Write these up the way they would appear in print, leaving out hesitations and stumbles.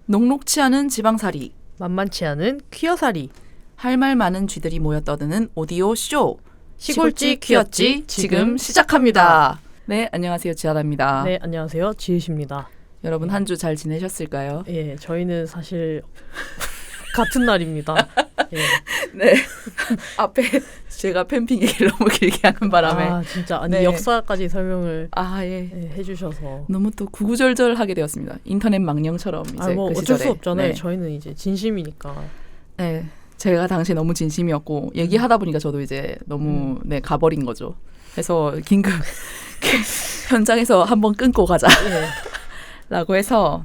녹록치 않은 지방살이, 만만치 않은 퀴어살이, 할 말 많은 쥐들이 모여 떠드는 오디오 쇼 시골쥐 퀴어쥐 지금 시작합니다. 네, 안녕하세요. 지하다입니다. 네, 안녕하세요. 지읒입니다. 여러분 한 주 잘 지내셨을까요? 예, 저희는 사실 같은 날입니다. 예. 네. 앞에 제가 팬핑 얘기를 너무 길게 하는 바람에 아, 진짜 아니 네. 역사까지 설명을 예. 해주셔서 너무 또 구구절절하게 되었습니다. 인터넷 망령처럼 이제 뭐 그 어쩔 시절에. 수 없잖아요. 네. 저희는 이제 진심이니까. 네. 제가 당시에 너무 진심이었고 얘기하다 보니까 저도 이제 너무 가버린 거죠. 그래서 긴급 현장에서 한번 끊고 가자. 예. 라고 해서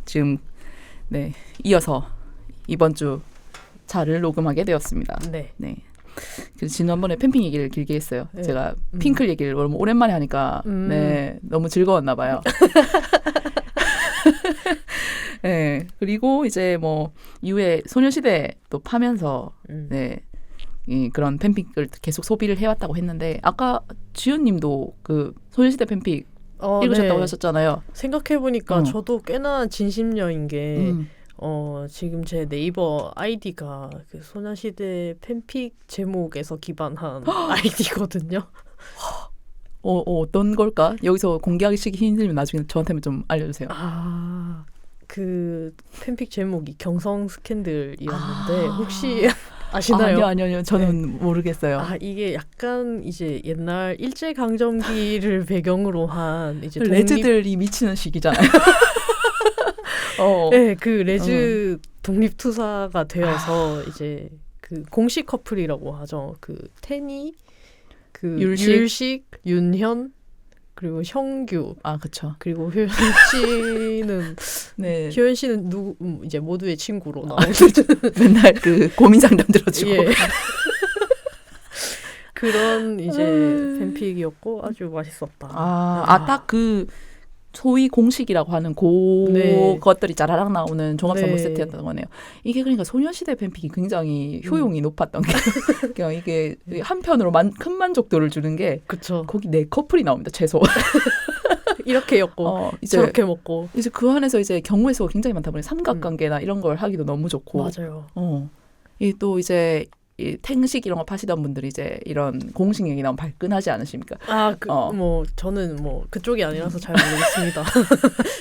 지금 이어서 이번 주 차를 녹음하게 되었습니다. 네. 그래서 지난번에 팬핑 얘기를 길게 했어요. 네. 제가 핑클 얘기를 너무 오랜만에 하니까 너무 즐거웠나 봐요. 네. 그리고 이제 뭐 이후에 소녀시대 또 파면서 이 그런 팬픽을 계속 소비를 해왔다고 했는데 아까 지훈님도 그 소녀시대 팬픽 읽으셨다고 하셨잖아요. 생각해보니까 저도 꽤나 진심녀인 게 지금 제 네이버 아이디가 그 소녀시대 팬픽 제목에서 기반한 아이디거든요. 어떤 걸까? 여기서 공개하기 힘들면 나중에 저한테만 좀 알려주세요. 그 팬픽 제목이 경성 스캔들이었는데 혹시 아시나요? 아니요. 저는 모르겠어요. 이게 약간 이제 옛날 일제강점기를 배경으로 한 이제 레즈들이 미치는 시기잖아요. 네, 그 레즈 독립투사가 되어서 이제 그 공식 커플이라고 하죠. 그 태니, 그 율식, 윤현, 그리고 형규. 그쵸. 그리고 효연 씨는 효연 씨는 이제 모두의 친구로 나오는 맨날 그 고민 상담 들어주고. 예. 그런 이제 팬픽이었고 아주 맛있었다. 딱 그 소위 공식이라고 하는 것들이 짜라락 나오는 종합 선물 세트였던 거네요. 이게 그러니까 소녀시대 팬픽이 굉장히 효용이 높았던 게 그러니까 이게 한편으로 큰 만족도를 주는 게 그쵸. 거기 4커플이 나옵니다. 최소. 이렇게 엮고 저렇게 먹고 이제 그 안에서 이제 경우의 수가 굉장히 많다 보니 삼각관계나 이런 걸 하기도 너무 좋고 맞아요. 이 또 이제 이 탱식 이런 거 파시던 분들이 이제 이런 공식 얘기 나오면 발끈하지 않으십니까? 뭐 저는 뭐 그쪽이 아니라서 잘 모르겠습니다.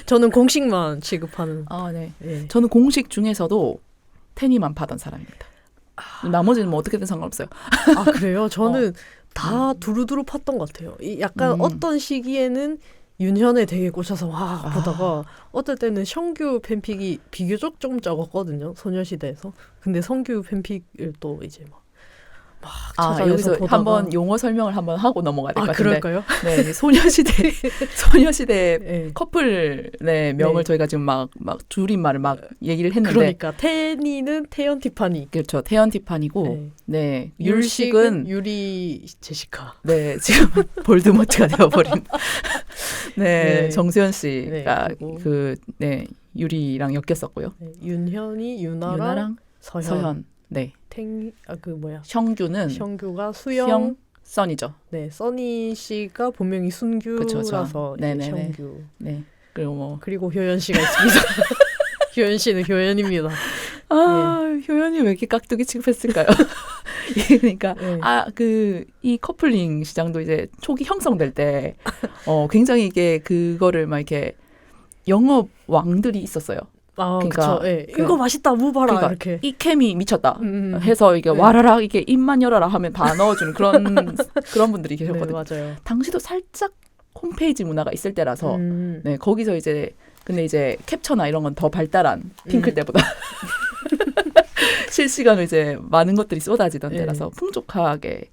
저는 공식만 취급하는. 네. 예. 저는 공식 중에서도 테니만 파던 사람입니다. 나머지는 뭐 어떻게든 상관없어요. 그래요? 저는 다 두루두루 팠던 것 같아요. 약간 어떤 시기에는 윤현에 되게 꽂혀서 보다가 어떨 때는 성규 팬픽이 비교적 조금 적었거든요. 소녀시대에서. 근데 성규 팬픽을 또 이제 막 찾아내서 여기서 보다가 한번 용어 설명을 한번 하고 넘어가야 될 것 같은데. 그럴까요? 네, 소녀시대 커플의 명을 저희가 지금 막 줄임말을 막 얘기를 했는데. 그러니까 태니는 태연 티파니. 그렇죠. 태연 티파니고, 율식은 유리 제시카. 네, 지금 볼드모트가 되어버린. 정수연 씨가 유리랑 엮였었고요. 윤현이 유나랑 서현. 네. 성규가 수영, 써니죠. 네, 써니 씨가 본명이 순규라서 성규. 네. 그리고 효연 씨가 있습니다. 효연 씨는 효연입니다. 효연이 왜 이렇게 깍두기 취급했을까요? 그러니까 이 커플링 시장도 이제 초기 형성될 때 굉장히 이게 그거를 막 이렇게 영업 왕들이 있었어요. 그러니까 이거 맛있다, 무 봐라. 그러니까 이렇게 이 캠이 미쳤다 해서 이게 와라라 이게 입만 열어라 하면 다 넣어주는 그런 분들이 계셨거든요. 맞아요. 당시도 살짝 홈페이지 문화가 있을 때라서 거기서 이제 근데 이제 캡처나 이런 건 더 발달한 핑클 때보다 실시간으로 이제 많은 것들이 쏟아지던 때라서 풍족하게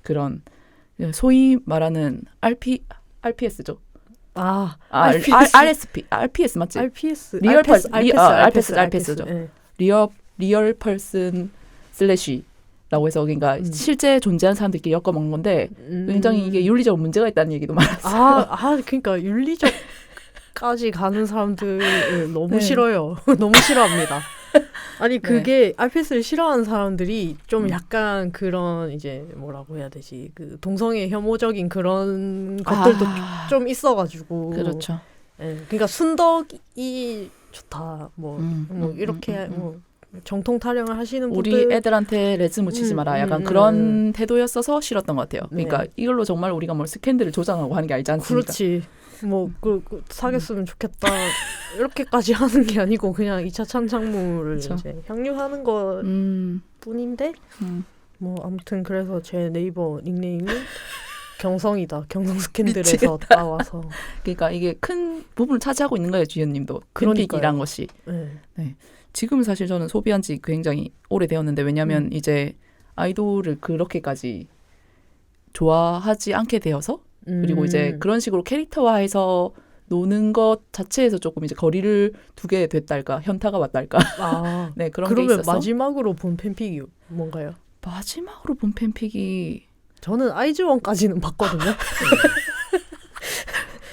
그런 소위 말하는 RPS죠. RPS 맞지? RPS. RPS죠. 리얼 퍼슨 슬래시 라고 해서 그러니까 실제 존재하는 사람들끼리 엮어먹는 건데 굉장히 이게 윤리적으로 문제가 있다는 얘기도 많았어요. 그러니까 윤리적까지 가는 사람들 너무 네. 싫어요. 너무 싫어합니다. 아니 그게 RPS를 싫어하는 사람들이 좀 약간 그런 이제 뭐라고 해야 되지 그 동성애 혐오적인 그런 것들도 좀 있어가지고 그렇죠. 예, 그러니까 순덕이 좋다 뭐 이렇게 뭐 정통 타령을 하시는 우리 분들 애들한테 레즈 묻히지 마라. 약간 그런 태도였어서 싫었던 것 같아요. 그러니까 네. 이걸로 정말 우리가 뭐 스캔들을 조장하고 하는 게 아니지 않습니까? 그렇지. 뭐 사귀었으면 좋겠다 이렇게까지 하는 게 아니고 그냥 2차 찬장물을 그쵸. 이제 향유하는 것 뿐인데 뭐 아무튼 그래서 제 네이버 닉네임이 경성이다. 경성 스캔들에서 미치겠다. 따와서. 그러니까 이게 큰 부분을 차지하고 있는 거예요, 주연님도. 그러니까요. 팬픽이란 것이. 네. 네. 지금 사실 저는 소비한 지 굉장히 오래되었는데 왜냐하면 이제 아이돌을 그렇게까지 좋아하지 않게 되어서 그리고 이제 그런 식으로 캐릭터화해서 노는 것 자체에서 조금 이제 거리를 두게 됐달까 현타가 왔달까 네 그런 게 그러면 있어서 마지막으로 본 팬픽이 뭔가요? 마지막으로 본 팬픽이 저는 아이즈원까지는 봤거든요.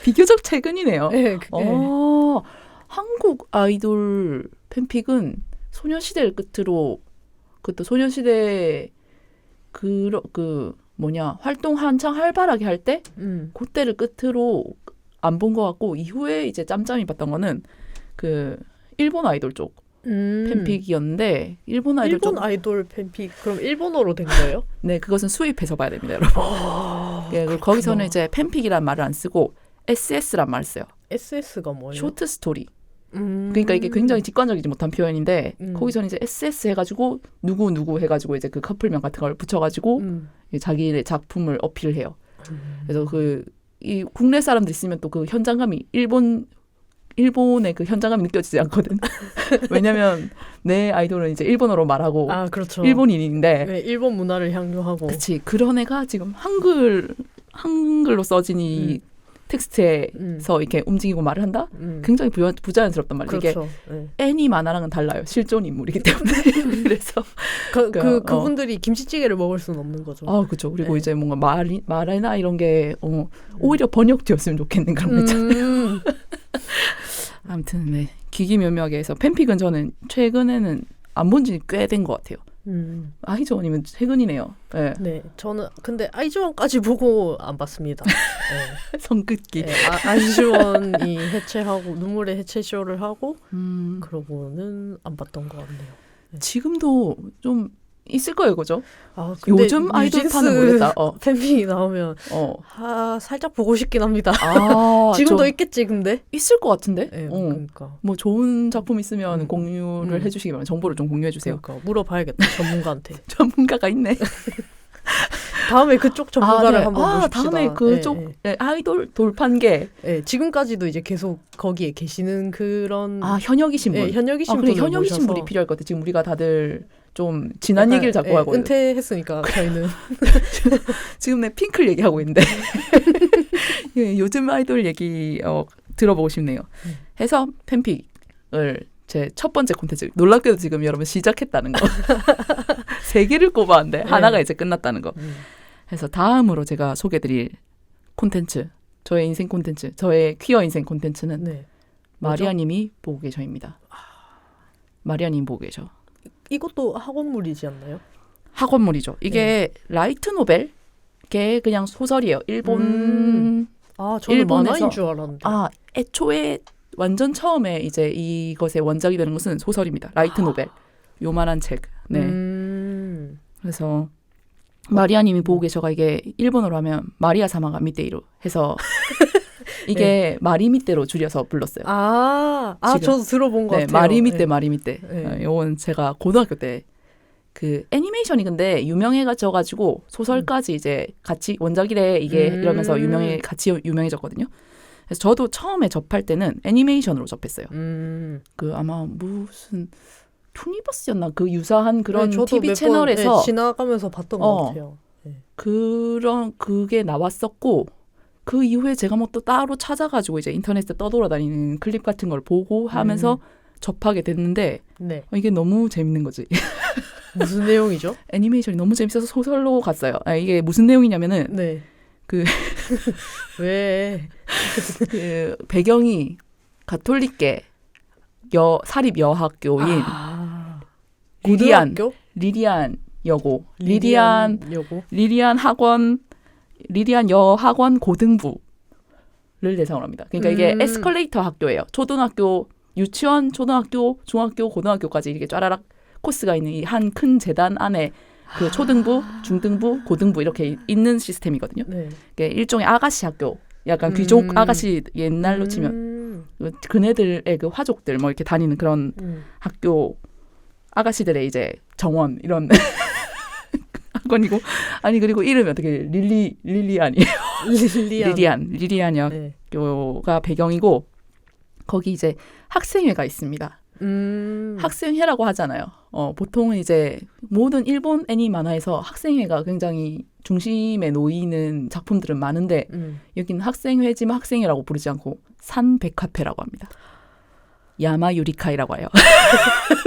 비교적 최근이네요. 네, 한국 아이돌 팬픽은 소녀시대를 끝으로 그것도 소녀시대 활동 한창 활발하게 할 때 그때를 끝으로 안 본 것 같고 이후에 이제 짬짬이 봤던 거는 그 일본 아이돌 쪽 팬픽이었는데 일본 아이돌 팬픽 그럼 일본어로 된 거예요? 네, 그것은 수입해서 봐야 됩니다, 여러분. 네, 거기서는 이제 팬픽이란 말을 안 쓰고 SS란 말을 써요. SS가 뭐예요? 쇼트 스토리. 그러니까 이게 굉장히 직관적이지 못한 표현인데 거기서는 이제 SS 해가지고 누구 해가지고 이제 그 커플명 같은 걸 붙여가지고 자기의 작품을 어필해요. 그래서 이 국내 사람들 있으면 또 그 현장감이 일본의 그 현장감이 느껴지지 않거든. 왜냐면 내 아이돌은 이제 일본어로 말하고 그렇죠. 일본인인데 네, 일본 문화를 향유하고 그치 그런 애가 지금 한글로 써진 이 텍스트에서 이렇게 움직이고 말을 한다? 굉장히 부자연스럽단 말이에요. 그렇죠. 이게 애니 만화랑은 달라요. 실존 인물이기 때문에. 그래서 그분들이 김치찌개를 먹을 수는 없는 거죠. 그렇죠. 그리고 이제 뭔가 말이나 이런 게 오히려 번역되었으면 좋겠는 그런 거 있잖아요. 아무튼 네. 기기묘묘하게 해서 팬픽은 저는 최근에는 안 본 지 꽤 된 것 같아요. 아이즈원이면 최근이네요. 네. 네, 저는 근데 아이즈원까지 보고 안 봤습니다. 네. 성긋기. 네, 아이즈원이 해체하고 눈물의 해체 쇼를 하고 그러고는 안 봤던 것 같네요. 네. 지금도 좀 있을 거예요, 그죠? 근데 요즘 아이돌판은 모르겠다. 팬픽이 나오면 살짝 보고 싶긴 합니다. 지금도 있겠지, 근데? 있을 것 같은데? 네, 그러니까. 뭐 좋은 작품 있으면 공유를 해주시기 바랍니다. 정보를 좀 공유해 주세요. 그러니까 물어봐야겠다, 전문가한테. 전문가가 있네. 다음에 그쪽 전문가를 한번 모십시다. 다음에 그쪽 아이돌 돌판계. 네, 지금까지도 이제 계속 거기에 계시는 그런 현역이신 분. 네, 현역이신 분을 현역이신 분이 필요할 것 같아요. 지금 우리가 다들 좀 지난 얘기를 자꾸 하고 은퇴했으니까 저희는 지금 내 핑클 얘기하고 있는데 요즘 아이돌 얘기 들어보고 싶네요. 해서 팬픽을 제 첫 번째 콘텐츠 놀랍게도 지금 여러분 시작했다는 거 3개를 꼽았는데 하나가 이제 끝났다는 거. 그래서 다음으로 제가 소개드릴 콘텐츠 저의 인생 콘텐츠 저의 퀴어 인생 콘텐츠는 마리아님이 보고 계셔입니다. 마리아님 보고 계셔. 이것도 학원물이지 않나요? 학원물이죠. 이게 라이트 노벨 게 그냥 소설이에요. 저는 만화인 줄 알았는데. 애초에 완전 처음에 이제 이것의 원작이 되는 것은 소설입니다. 라이트 노벨. 요만한 책. 네. 그래서 마리아님이 보고 계셔가 이게 일본어로 하면 마리아 사마가 미테이로 해서 이게 마리 밑대로 줄여서 불렀어요. 저도 들어본 것 같아요. 마리 밑대. 요건 제가 고등학교 때 그 애니메이션이 근데 유명해져가지고 소설까지 이제 같이 원작이래 이게 이러면서 같이 유명해졌거든요. 그래서 저도 처음에 접할 때는 애니메이션으로 접했어요. 아마 무슨 투니버스였나 그 유사한 그런 TV 채널에서 지나가면서 봤던 것 같아요. 그게 나왔었고 그 이후에 제가 뭐 또 따로 찾아가지고 이제 인터넷에 떠돌아다니는 클립 같은 걸 보고 하면서 접하게 됐는데 이게 너무 재밌는 거지. 무슨 내용이죠? 애니메이션이 너무 재밌어서 소설로 갔어요. 이게 무슨 내용이냐면은 네. 그 왜? 그 배경이 가톨릭계 사립 여학교인 고등학교? 리리안 여고, 여고? 리리안 여학원 고등부를 대상으로 합니다. 그러니까 이게 에스컬레이터 학교예요. 초등학교, 유치원, 초등학교, 중학교, 고등학교까지 이렇게 쫘라락 코스가 있는 이 한 큰 재단 안에 그 초등부, 중등부, 고등부 이렇게 있는 시스템이거든요. 네. 이게 일종의 아가씨 학교, 약간 귀족 아가씨 옛날로 치면 그네들의 그 화족들 뭐 이렇게 다니는 그런 학교 아가씨들의 이제 정원 이런 학원이고 아니 그리고 이름이 어떻게 리리안이에요. 리리안 여학교가 배경이고 거기 이제 학생회가 있습니다. 학생회라고 하잖아요. 보통은 이제 모든 일본 애니 만화에서 학생회가 굉장히 중심에 놓이는 작품들은 많은데 여기는 학생회지만 학생회라고 부르지 않고 산백카페라고 합니다. 야마유리카이라고 해요.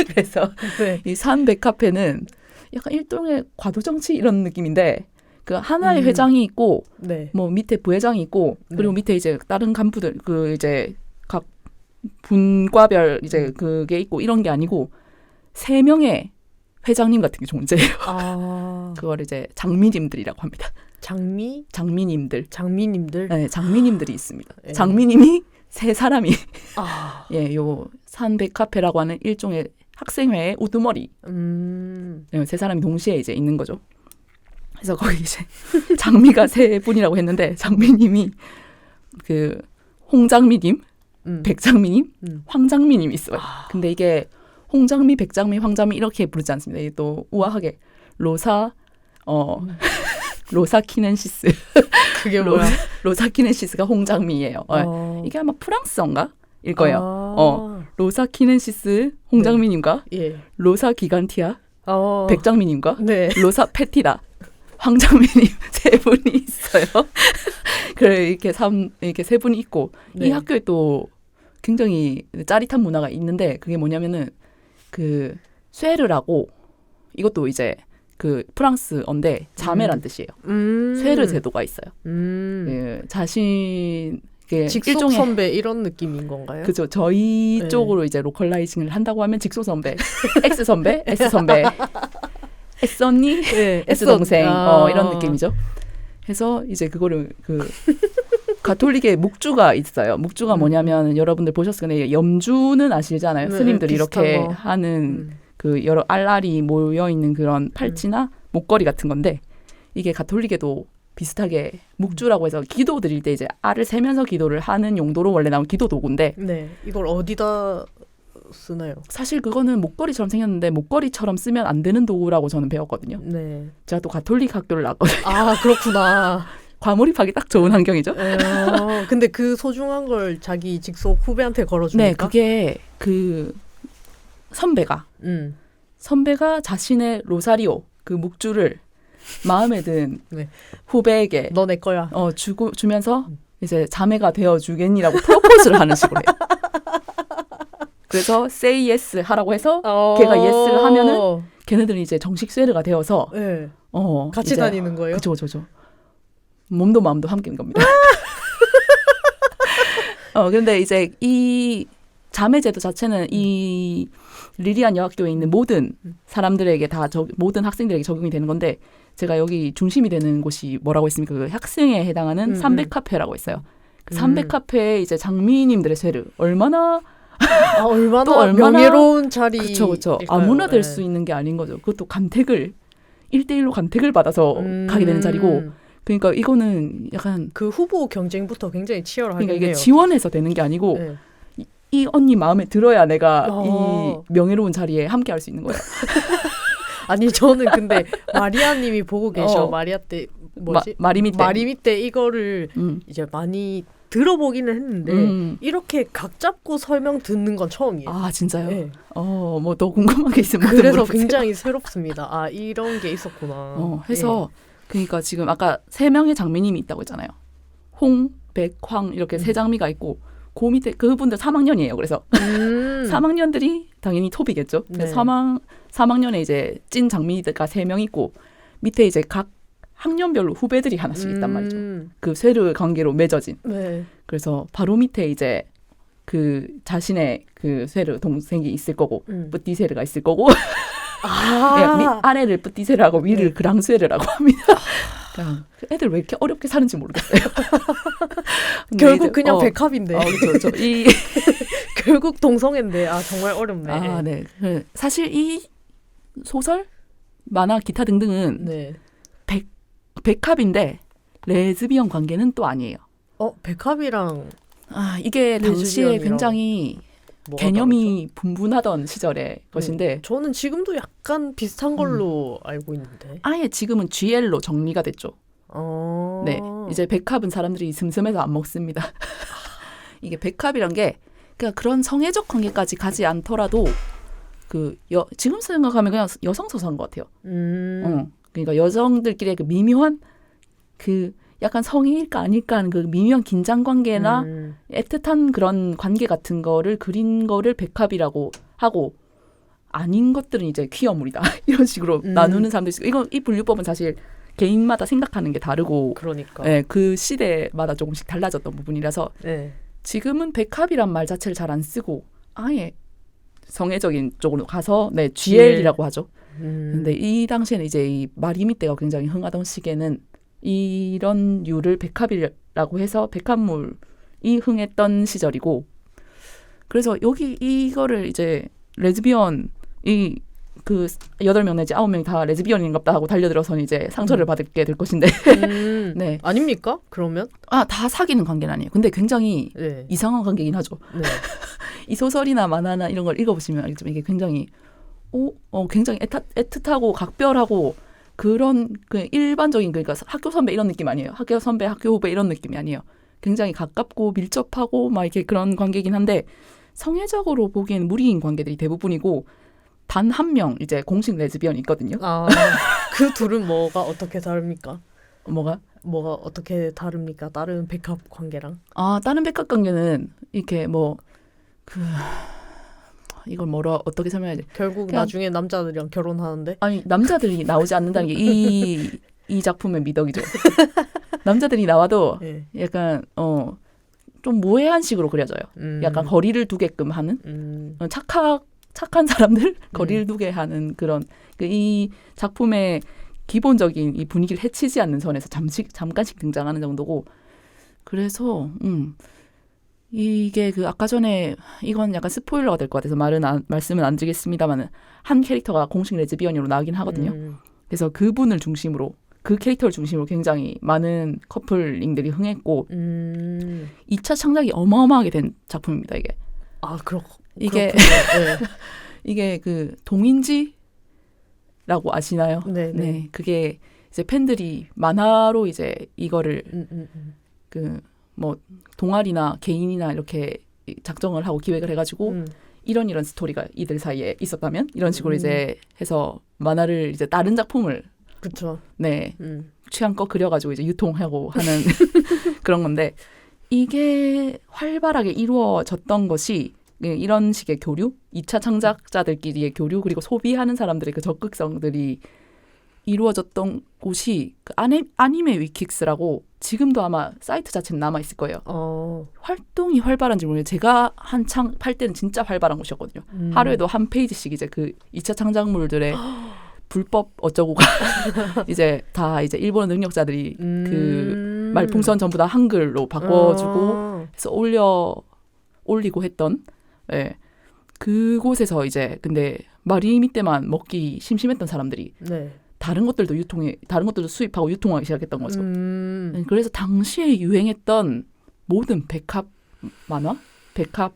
그래서 네. 이 산백카페는 약간 일종의 과도정치 이런 느낌인데 그 하나의 회장이 있고 네. 뭐 밑에 부회장이 있고 그리고 밑에 이제 다른 간부들 그 이제 각 분과별 이제 그게 있고 이런 게 아니고 3명의 회장님 같은 게 존재해요. 그걸 이제 장미님들이라고 합니다. 장미님들. 네, 장미님들이 있습니다. 네. 장미님이 3사람이 예, 요 산백카페라고 하는 일종의 학생회의 우두머리. 네, 3사람이 동시에 이제 있는 거죠. 그래서 거기 이제 장미가 3분이라고 했는데 장미님이 그 홍장미님, 백장미님, 황장미님 있어요. 근데 이게 홍장미, 백장미, 황장미 이렇게 부르지 않습니다. 이게 또 우아하게 로사 키넨시스. 그게 뭐야? 로사 키넨시스가 홍장미예요. 이게 아마 프랑스어인가? 일 거예요. 로사 키넨시스 홍장미님과 예. 로사 기간티아 백장미님과 네. 로사 페티다 황장미님 3분이 있어요. 그래 이렇게 3분이 있고 네. 이 학교에 또 굉장히 짜릿한 문화가 있는데 그게 뭐냐면은 그 쇠르라고 이것도 이제 그 프랑스어인데 자매란 뜻이에요. 쇠르 제도가 있어요. 그 자신 직속 일종의 선배 이런 느낌인 건가요? 그죠. 저희 네. 쪽으로 이제 로컬라이징을 한다고 하면 직속 선배, X 선배, S 선배, S 언니, 네, S 동생 이런 느낌이죠. 해서 이제 그거를 그 가톨릭의 묵주가 있어요. 묵주가 뭐냐면 여러분들 보셨을 거예요. 염주는 아시잖아요. 네, 스님들이 이렇게 거. 하는 그 여러 알알이 모여 있는 그런 팔찌나 목걸이 같은 건데 이게 가톨릭에도 비슷하게 묵주라고 해서 기도 드릴 때 이제 알을 세면서 기도를 하는 용도로 원래 나온 기도 도구인데 네, 이걸 어디다 쓰나요? 사실 그거는 목걸이처럼 생겼는데 목걸이처럼 쓰면 안 되는 도구라고 저는 배웠거든요. 네. 제가 또 가톨릭 학교를 나왔거든요. 그렇구나. 과몰입하기 딱 좋은 환경이죠. 근데 그 소중한 걸 자기 직속 후배한테 걸어줍니까? 네, 그게 그 선배가 자신의 로사리오 그 묵주를 마음에 든 네. 후배에게 너 내 거야. 주면서 이제 자매가 되어 주겠니라고 프로포즈를 하는 식으로 해요. 그래서 say yes 하라고 해서 걔가 yes를 하면은 걔네들이 이제 정식 쇠르가 되어서 네. 같이 이제, 다니는 거예요? 그죠. 몸도 마음도 함께인 겁니다. 근데 이제 이 자매 제도 자체는 이 리리안 여학교에 있는 모든 사람들에게 모든 학생들에게 적용이 되는 건데 제가 여기 중심이 되는 곳이 뭐라고 했습니까? 그 학생에 해당하는 삼백카페라고 있어요. 그 삼백카페에 이제 장미님들의 쇠르 얼마나 명예로운 자리. 그렇죠. 아무나 될 수 있는 게 아닌 거죠. 그것도 간택을 1대1로 간택을 받아서 가게 되는 자리고 그러니까 이거는 약간 그 후보 경쟁부터 굉장히 치열하겠네요. 그러니까 이게 지원해서 되는 게 아니고 이 언니 마음에 들어야 내가 이 명예로운 자리에 함께 할 수 있는 거예요. 아니 저는 근데 마리아님이 보고 계셔. 마리아 때 뭐지? 마리미 때 이거를 이제 많이 들어보기는 했는데 이렇게 각 잡고 설명 듣는 건 처음이에요. 아 진짜요? 네. 뭐 더 궁금한 게 있으면 그래서 굉장히 새롭습니다. 이런 게 있었구나. 해서 그러니까 지금 아까 3명의 장미님이 있다고 했잖아요. 홍, 백, 황 이렇게 3장미가 있고 그 밑에 그분들 3학년이에요. 그래서 3학년들이 당연히 톱이겠죠. 네. 3학년에 이제 찐 장미가 3명 있고 밑에 이제 각 학년별로 후배들이 하나씩 있단 말이죠. 그 쇠를 관계로 맺어진. 네. 그래서 바로 밑에 이제 그 자신의 그 쇠르 동생이 있을 거고 뿌띠세르가 있을 거고 네, 아래를 뿌띠세르하고 위를 네. 그랑쇠르라고 합니다. 그냥 애들 왜 이렇게 어렵게 사는지 모르겠어요. 결국 이제, 그냥 백합인데. 그렇죠. 이 결국 동성애인데 정말 어렵네. 아, 네. 사실 이 소설, 만화, 기타 등등은 네. 백합인데 레즈비언 관계는 또 아니에요. 백합이랑 이게 당시에 레즈비언이랑 굉장히 뭐가 개념이 분분하던 시절의 것인데 저는 지금도 약간 비슷한 걸로 알고 있는데. 아예 지금은 GL로 정리가 됐죠. 네, 이제 백합은 사람들이 슴슴해서 안 먹습니다. 이게 백합이란 게 그러니까 그런 성애적 관계까지 가지 않더라도 지금 생각하면 그냥 여성 서사인 것 같아요. 그러니까 여성들끼리의 그 미묘한 그 약간 성애일까 아닐까 하는 그 미묘한 긴장 관계나 애틋한 그런 관계 같은 거를 그린 거를 백합이라고 하고 아닌 것들은 이제 퀴어물이다 이런 식으로 나누는 사람들이 있고 이건 이 분류법은 사실 개인마다 생각하는 게 다르고 그러니까 네, 그 시대마다 조금씩 달라졌던 부분이라서 네. 지금은 백합이란 말 자체를 잘 안 쓰고 아예 성애적인 쪽으로 가서 네 GL이라고 하죠. 근데 이 당시에는 이제 이 마리미 때가 굉장히 흥하던 시기에는 이런 류를 백합이라고 해서 백합물이 흥했던 시절이고 그래서 여기 이거를 이제 레즈비언 그 8명 내지 9명이 다 레즈비언인갑다 하고 달려들어서는 이제 상처를 받게 될 것인데 네. 아닙니까? 그러면? 다 사귀는 관계는 아니에요. 근데 굉장히 네. 이상한 관계긴 하죠. 네. 이 소설이나 만화나 이런 걸 읽어보시면 알겠지만 이게 굉장히 굉장히 애틋하고 각별하고 그런 그 일반적인 그러니까 학교 선배 이런 느낌 아니에요. 학교 선배, 학교 후배 이런 느낌이 아니에요. 굉장히 가깝고 밀접하고 막 이렇게 그런 관계긴 한데 성애적으로 보기에는 무리인 관계들이 대부분이고 단 한 명 이제 공식 레즈비언이 있거든요. 그 둘은 뭐가 어떻게 다릅니까? 뭐가 어떻게 다릅니까? 다른 백합 관계랑? 다른 백합 관계는 이렇게 이걸 어떻게 설명해야지? 결국 나중에 남자들이랑 결혼하는데? 아니 남자들이 나오지 않는다는 게 이 작품의 미덕이죠. 남자들이 나와도 네. 약간 좀 모해한 식으로 그려져요. 약간 거리를 두게끔 하는 착한 사람들 거리를 두게 하는 그런 이 작품의 기본적인 이 분위기를 해치지 않는 선에서 잠깐씩 등장하는 정도고 그래서 이게 아까 전에 이건 약간 스포일러가 될 것 같아서 말씀은 안 드리겠습니다만은 한 캐릭터가 공식 레즈비언으로 나오긴 하거든요. 그래서 그분을 중심으로 그 캐릭터를 중심으로 굉장히 많은 커플링들이 흥했고 2차 창작이 어마어마하게 된 작품입니다. 이게. 이게 네. 이게 그 동인지라고 아시나요? 네. 그게 이제 팬들이 만화로 이제 이거를 동아리나 개인이나 이렇게 작정을 하고 기획을 해가지고 이런 스토리가 이들 사이에 있었다면 이런 식으로 이제 해서 만화를 이제 다른 작품을 그렇죠. 네 취향껏 그려가지고 이제 유통하고 하는 그런 건데 이게 활발하게 이루어졌던 것이 이런 식의 교류, 2차 창작자들끼리의 교류 그리고 소비하는 사람들의 그 적극성들이 이루어졌던 곳이 그 아니메 위킥스라고 지금도 아마 사이트 자체는 남아있을 거예요. 활동이 활발한지 모르겠어요. 제가 한창 팔 때는 진짜 활발한 곳이었거든요. 하루에도 한 페이지씩 이제 그 2차 창작물들의 불법 어쩌고가 이제 다 이제 일본어 능력자들이 그 말풍선 전부 다 한글로 바꿔주고 해서 올리고 했던 그곳에서 이제 근데 마리미 때만 먹기 심심했던 사람들이 다른 것들도 수입하고 유통하기 시작했던 거죠. 그래서 당시에 유행했던 모든 백합 만화, 백합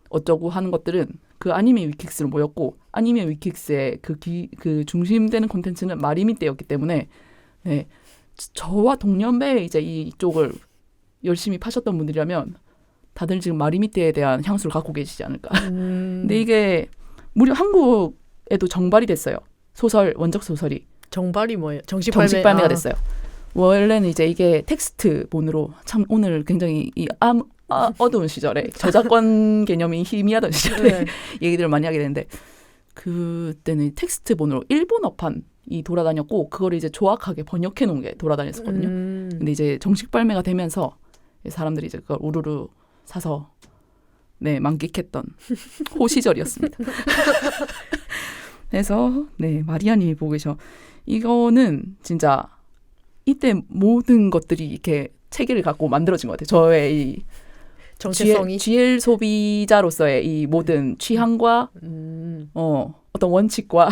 어쩌고 하는 것들은 그 아니메 위킥스로 모였고 아니메 위킥스의 그 중심되는 콘텐츠는 마리미 때였기 때문에 저와 동년배의 이제 이쪽을 열심히 파셨던 분들이라면 다들 지금 마리미 때에 대한 향수를 갖고 계시지 않을까. 근데 이게 무려 한국에도 정발이 됐어요. 원작 소설이. 정발이 뭐예요? 정식 발매가 됐어요. 원래는 이제 이게 텍스트본으로 참 오늘 굉장히 어두운 시절에 저작권 개념이 희미하던 시절에 네. 얘기들을 많이 하게 되는데 그때는 텍스트 본으로 일본어판이 돌아다녔고 그거를 이제 조악하게 번역해 놓은 게 돌아다녔었거든요. 근데 이제 정식 발매가 되면서 사람들이 이제 그걸 우르르 사서 네 만끽했던 호 시절이었습니다. 그래서 네 마리아님이 보고 계셔. 이거는 진짜 이때 모든 것들이 이렇게 체계를 갖고 만들어진 것 같아요. 저의 이 정체성이 GL 소비자로서의 이 모든 취향과 어떤 원칙과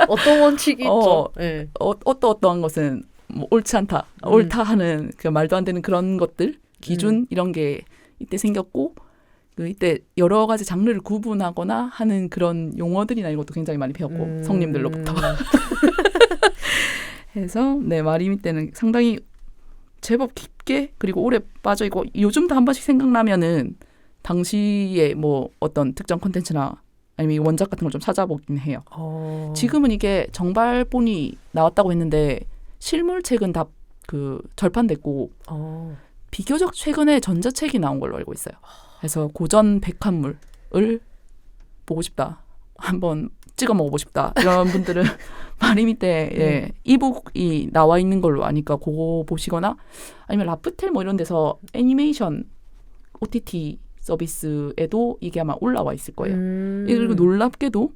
어떤 원칙이 있죠. 네. 어떠한 것은 뭐 옳지 않다, 옳다 하는 그 말도 안 되는 그런 것들 기준 이런 게 이때 생겼고 그 이때 여러 가지 장르를 구분하거나 하는 그런 용어들이나 이런 것도 굉장히 많이 배웠고 성님들로부터 해서 네 마리미 때는 상당히 제법 깊게 그리고 오래 빠져 있고 요즘도 한 번씩 생각나면은 당시에 뭐 어떤 특정 콘텐츠나 아니면 원작 같은 걸 좀 찾아보긴 해요. 지금은 이게 정발본이 나왔다고 했는데 실물책은 다 그 절판됐고 비교적 최근에 전자책이 나온 걸로 알고 있어요. 그래서 고전 백합물을 보고 싶다. 한번 찍어 먹어보고 싶다. 이런 분들은 마리미 때 예, 이북이 나와 있는 걸로 아니까 그거 보시거나 아니면 라프텔 뭐 이런 데서 애니메이션 OTT 서비스에도 이게 아마 올라와 있을 거예요. 그리고 놀랍게도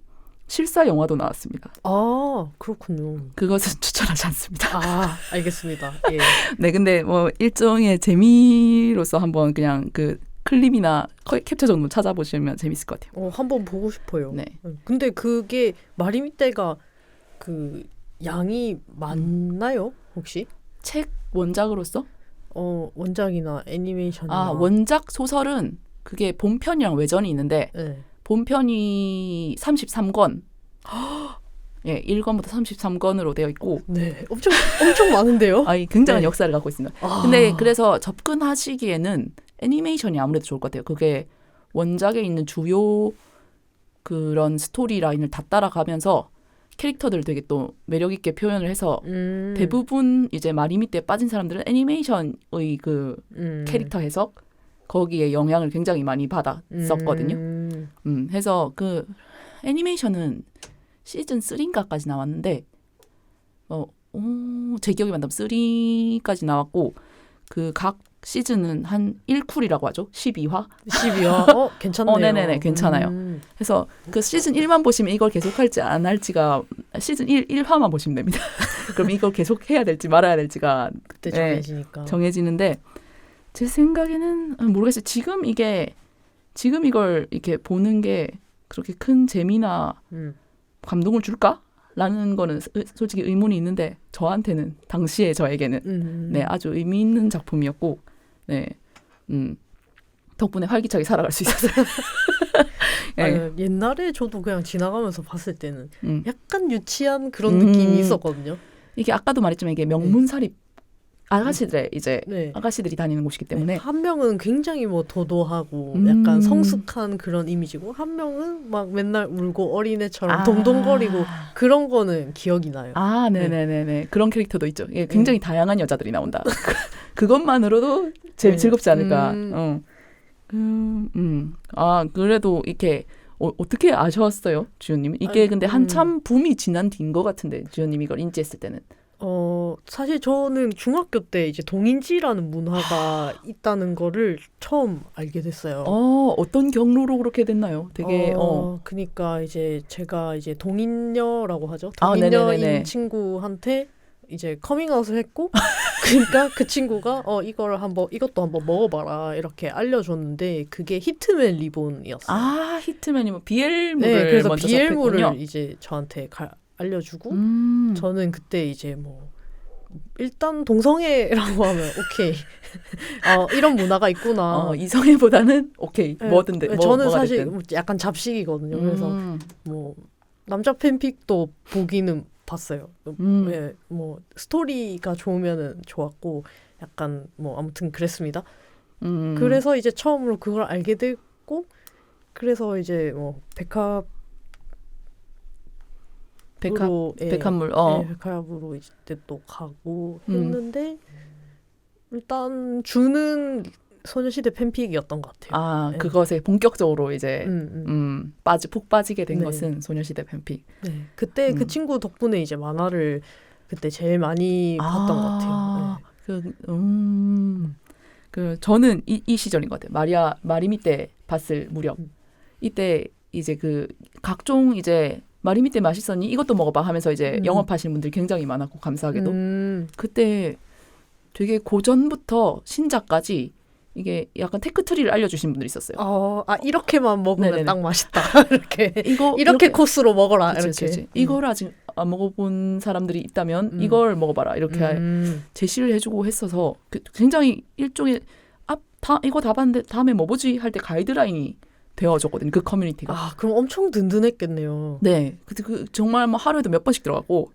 실사 영화도 나왔습니다. 아, 그렇군요. 그것은 추천하지 않습니다. 아, 알겠습니다. 예. 네, 근데 뭐 일종의 재미로서 한번 그냥 그 클립이나 캡처 정도 찾아보시면 재밌을 것 같아요. 한번 보고 싶어요. 네. 근데 그게 마리미 때가 그 양이 많나요? 혹시? 책 원작으로서? 원작이나 애니메이션이나. 아, 원작 소설은 그게 본편이랑 외전이 있는데 네. 본편이 33권. 예, 1권부터 33권으로 되어 있고. 네, 엄청 많은데요? 굉장한 네. 역사를 갖고 있습니다. 근데 그래서 접근하시기에는 애니메이션이 아무래도 좋을 것 같아요. 그게 원작에 있는 주요 그런 스토리 라인을 다 따라가면서 캐릭터들을 되게 또 매력 있게 표현을 해서 대부분 이제 마리미 때 빠진 사람들은 애니메이션의 그 캐릭터 해석 거기에 영향을 굉장히 많이 받았었거든요. 해서 그 애니메이션은 시즌 3인가까지 나왔는데 제 기억에 맞다면 3까지 나왔고 그 각 시즌은 한 1쿨이라고 하죠. 12화. 12화? 괜찮네요. 네네네. 괜찮아요. 그래서 그 시즌 1만 보시면 이걸 계속할지 안 할지가 시즌 1화만 보시면 됩니다. 그럼 이걸 계속 해야 될지 말아야 될지가 그때 정해지니까. 정해지는데 제 생각에는 모르겠어요. 지금 이걸 이렇게 보는 게 그렇게 큰 재미나 감동을 줄까? 라는 거는 솔직히 의문이 있는데 저한테는 당시에 저에게는 네 아주 의미 있는 작품이었고 네 덕분에 활기차게 살아갈 수 있었어요. 네. 옛날에 저도 그냥 지나가면서 봤을 때는 약간 유치한 그런 느낌이 있었거든요. 이게 아까도 말했지만 이게 명문사립 아가씨들의 이제 아가씨들이 다니는 곳이기 때문에 한 명은 굉장히 뭐 도도하고 약간 성숙한 그런 이미지고 한 명은 막 맨날 울고 어린애처럼 동동거리고 그런 거는 기억이 나요. 아, 네네네네. 그런 캐릭터도 있죠. 예, 굉장히 다양한 여자들이 나온다. 그것만으로도 즐겁지 않을까. 그래도 이렇게 어떻게 아셨어요, 주연님? 이게 근데 한참 붐이 지난 뒤인 것 같은데 주연님이 이걸 인지했을 때는. 사실 저는 중학교 때 이제 동인지라는 문화가 있다는 거를 처음 알게 됐어요. 어떤 경로로 그렇게 됐나요? 되게 그러니까 이제 제가 이제 동인녀라고 하죠. 네네네네. 동인녀인 친구한테 이제 커밍아웃을 했고, 그러니까 그 친구가 이것도 한번 먹어봐라 이렇게 알려줬는데 그게 히트맨 리본이었어요. 아, 히트맨이 뭐 비엘물을 네, 그래서 먼저 비엘물을 접했군요. 이제 저한테 알려주고 저는 그때 이제 뭐 일단 동성애라고 하면 오케이 이런 문화가 있구나. 이성애보다는 오케이 뭐든 뭐 저는 사실 약간 잡식이거든요. 그래서 뭐 남자 팬픽도 보기는 봤어요. 네, 뭐 스토리가 좋으면은 좋았고 약간 뭐 아무튼 그랬습니다. 그래서 이제 처음으로 그걸 알게 됐고 그래서 이제 뭐 백합물 백합으로 이제 또 가고 했는데 일단 주는 소녀시대 팬픽이었던 것 같아요. 아, 네. 그것에 본격적으로 이제 푹 빠지게 된 네. 것은 소녀시대 팬픽. 네. 그때 그 친구 덕분에 이제 만화를 그때 제일 많이 봤던 것 같아요. 네. 그 저는 이 시절인 것 같아요. 마리미 때 봤을 무렵. 이때 이제 그 각종 이제 마리미 때 맛있었니? 이것도 먹어봐 하면서 이제 영업하시는 분들 굉장히 많았고 감사하게도 그때 되게 고전부터 신작까지 이게 약간 테크트리를 알려주신 분들이 있었어요. 이렇게만 먹으면 네네네. 딱 맛있다. 이렇게 이렇게 이렇게 코스로 먹어라. 그치, 이렇게. 그치. 이걸 아직 안 먹어본 사람들이 있다면 이걸 먹어봐라 이렇게 제시를 해주고 했어서 굉장히 일종의 이거 다 봤는데 다음에 뭐 보지 할 때 가이드라인이 되어줬거든요. 그 커뮤니티가. 그럼 엄청 든든했겠네요. 네. 그 정말 뭐 하루에도 몇 번씩 들어가고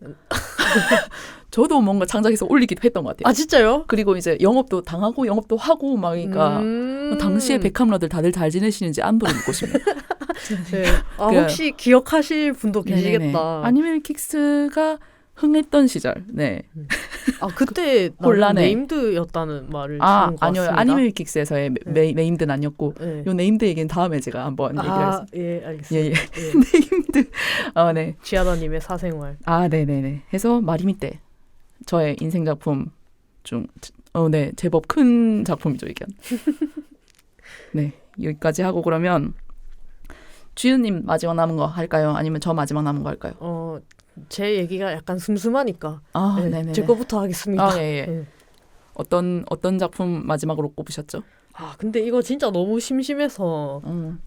저도 뭔가 창작해서 올리기도 했던 것 같아요. 진짜요? 그리고 이제 영업도 당하고 영업도 하고 막 그러니까 당시에 백합러들 다들 잘 지내시는지 안부를 묻고 싶네요. 네. 혹시 기억하실 분도 계시겠다. 네네네. 아니멜 킥스가 흥했던 시절. 네. 그때 혼란해. 네임드였다는 말을 들은 것 같습니다. 아니요. 아니멜 킥스에서의 네임드는 아니었고 네. 요 네임드 얘기는 다음에 제가 한번 얘기하겠습니다. 예, 알겠습니다. 예. 네임드. 네. 지아다님의 사생활. 네네네. 해서 마리미 때 저의 인생 작품 중 네, 제법 큰 작품이죠, 이게. 네, 여기까지 하고 그러면 주윤님 마지막 남은 거 할까요? 아니면 저 마지막 남은 거 할까요? 제 얘기가 약간 슴슴하니까 네네. 제 거부터 하겠습니다. 예. 네. 어떤 작품 마지막으로 꼽으셨죠? 근데 이거 진짜 너무 심심해서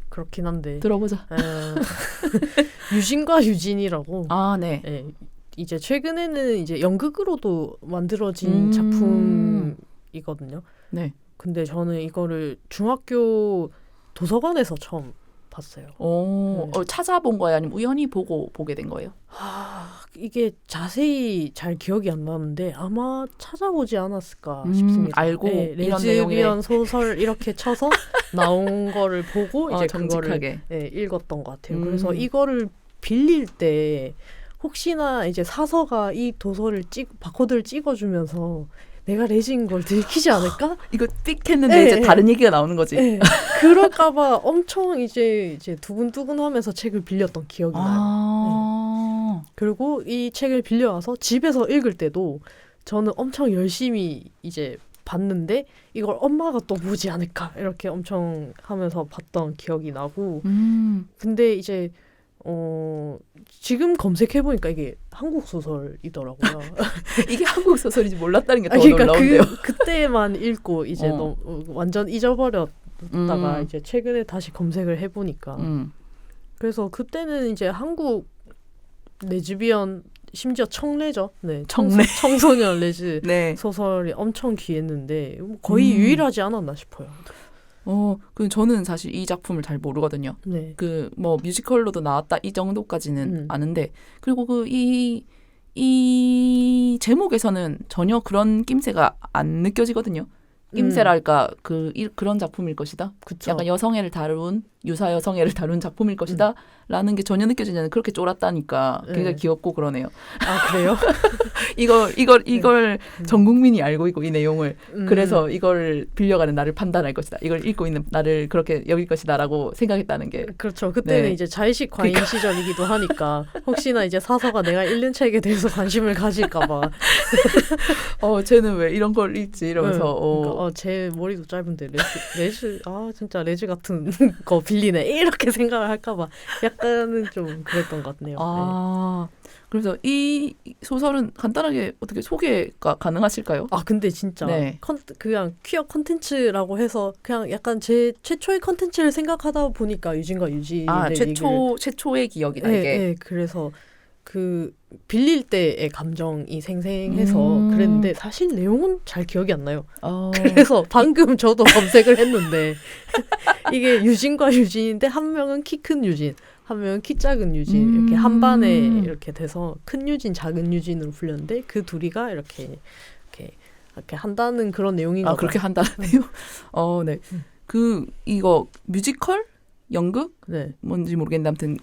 그렇긴 한데 들어보자. 유진과 유진이라고. 네. 네. 이제 최근에는 이제 연극으로도 만들어진 작품이거든요. 네. 근데 저는 이거를 중학교 도서관에서 처음 봤어요. 찾아본 거예요? 아니면 우연히 보게 된 거예요? 이게 자세히 잘 기억이 안 나는데 아마 찾아보지 않았을까 싶습니다. 알고 이런 레즈비언 내용의 소설 이렇게 쳐서 나온 거를 보고 이제 정직하게. 그거를 읽었던 것 같아요. 그래서 이거를 빌릴 때 혹시나 이제 사서가 이 도서를 바코드를 찍어주면서 내가 레즈인 걸 들키지 않을까? 이거 띡 했는데 이제 다른 얘기가 나오는 거지. 그럴까봐 엄청 이제 두근두근하면서 책을 빌렸던 기억이 나요. 그리고 이 책을 빌려와서 집에서 읽을 때도 저는 엄청 열심히 이제 봤는데 이걸 엄마가 또 보지 않을까 이렇게 엄청 하면서 봤던 기억이 나고 근데 이제 지금 검색해보니까 이게 한국 소설이더라고요. 이게 한국 소설인지 몰랐다는 게 더 놀라운데요. 그때만 읽고 이제 너무 완전 잊어버렸다가 이제 최근에 다시 검색을 해보니까 그래서 그때는 이제 한국 레즈비언 심지어 청레죠. 네, 청소년 레즈 네. 소설이 엄청 귀했는데 거의 유일하지 않았나 싶어요. 저는 사실 이 작품을 잘 모르거든요. 네. 뭐 뮤지컬로도 나왔다 이 정도까지는 아는데 그리고 이 제목에서는 전혀 그런 낌새가 안 느껴지거든요. 낌새랄까 그런 작품일 것이다. 그쵸. 약간 유사 여성애를 다룬 작품일 것이다. 라는 게 전혀 느껴지지 않는 그렇게 쫄았다니까 굉장히 귀엽고 그러네요. 그래요? 이걸 전 국민이 알고 있고 이 내용을 그래서 이걸 빌려가는 나를 판단할 것이다. 이걸 읽고 있는 나를 그렇게 여길 것이다라고 생각했다는 게 그렇죠. 그때는 이제 자의식 과잉 시절이기도 하니까 혹시나 이제 사서가 내가 읽는 책에 대해서 관심을 가질까봐 쟤는 왜 이런 걸 읽지 이러면서 그러니까, 제 머리도 짧은데 레즈 진짜 레즈 같은 거 빌리네 이렇게 생각을 할까봐 약간은 좀 그랬던 것 같네요. 그래서 이 소설은 간단하게 어떻게 소개가 가능하실까요? 근데 진짜 그냥 퀴어 컨텐츠라고 해서 그냥 약간 제 최초의 컨텐츠를 생각하다 보니까 유진과 유진의 최초의 기억이다 이게. 네, 그래서 그 빌릴 때의 감정이 생생해서 그랬는데 사실 내용은 잘 기억이 안 나요. 그래서 방금 저도 검색을 했는데 이게 유진과 유진인데 한 명은 키 큰 유진, 한 명은 키 작은 유진 이렇게 한 반에 이렇게 돼서 큰 유진, 작은 유진으로 불렸는데 그 둘이가 이렇게 한다는 그런 내용인가 봐요. 그렇게 한다는 내용? 네. 이거 뮤지컬? 연극? 네. 뭔지 모르겠는데 아무튼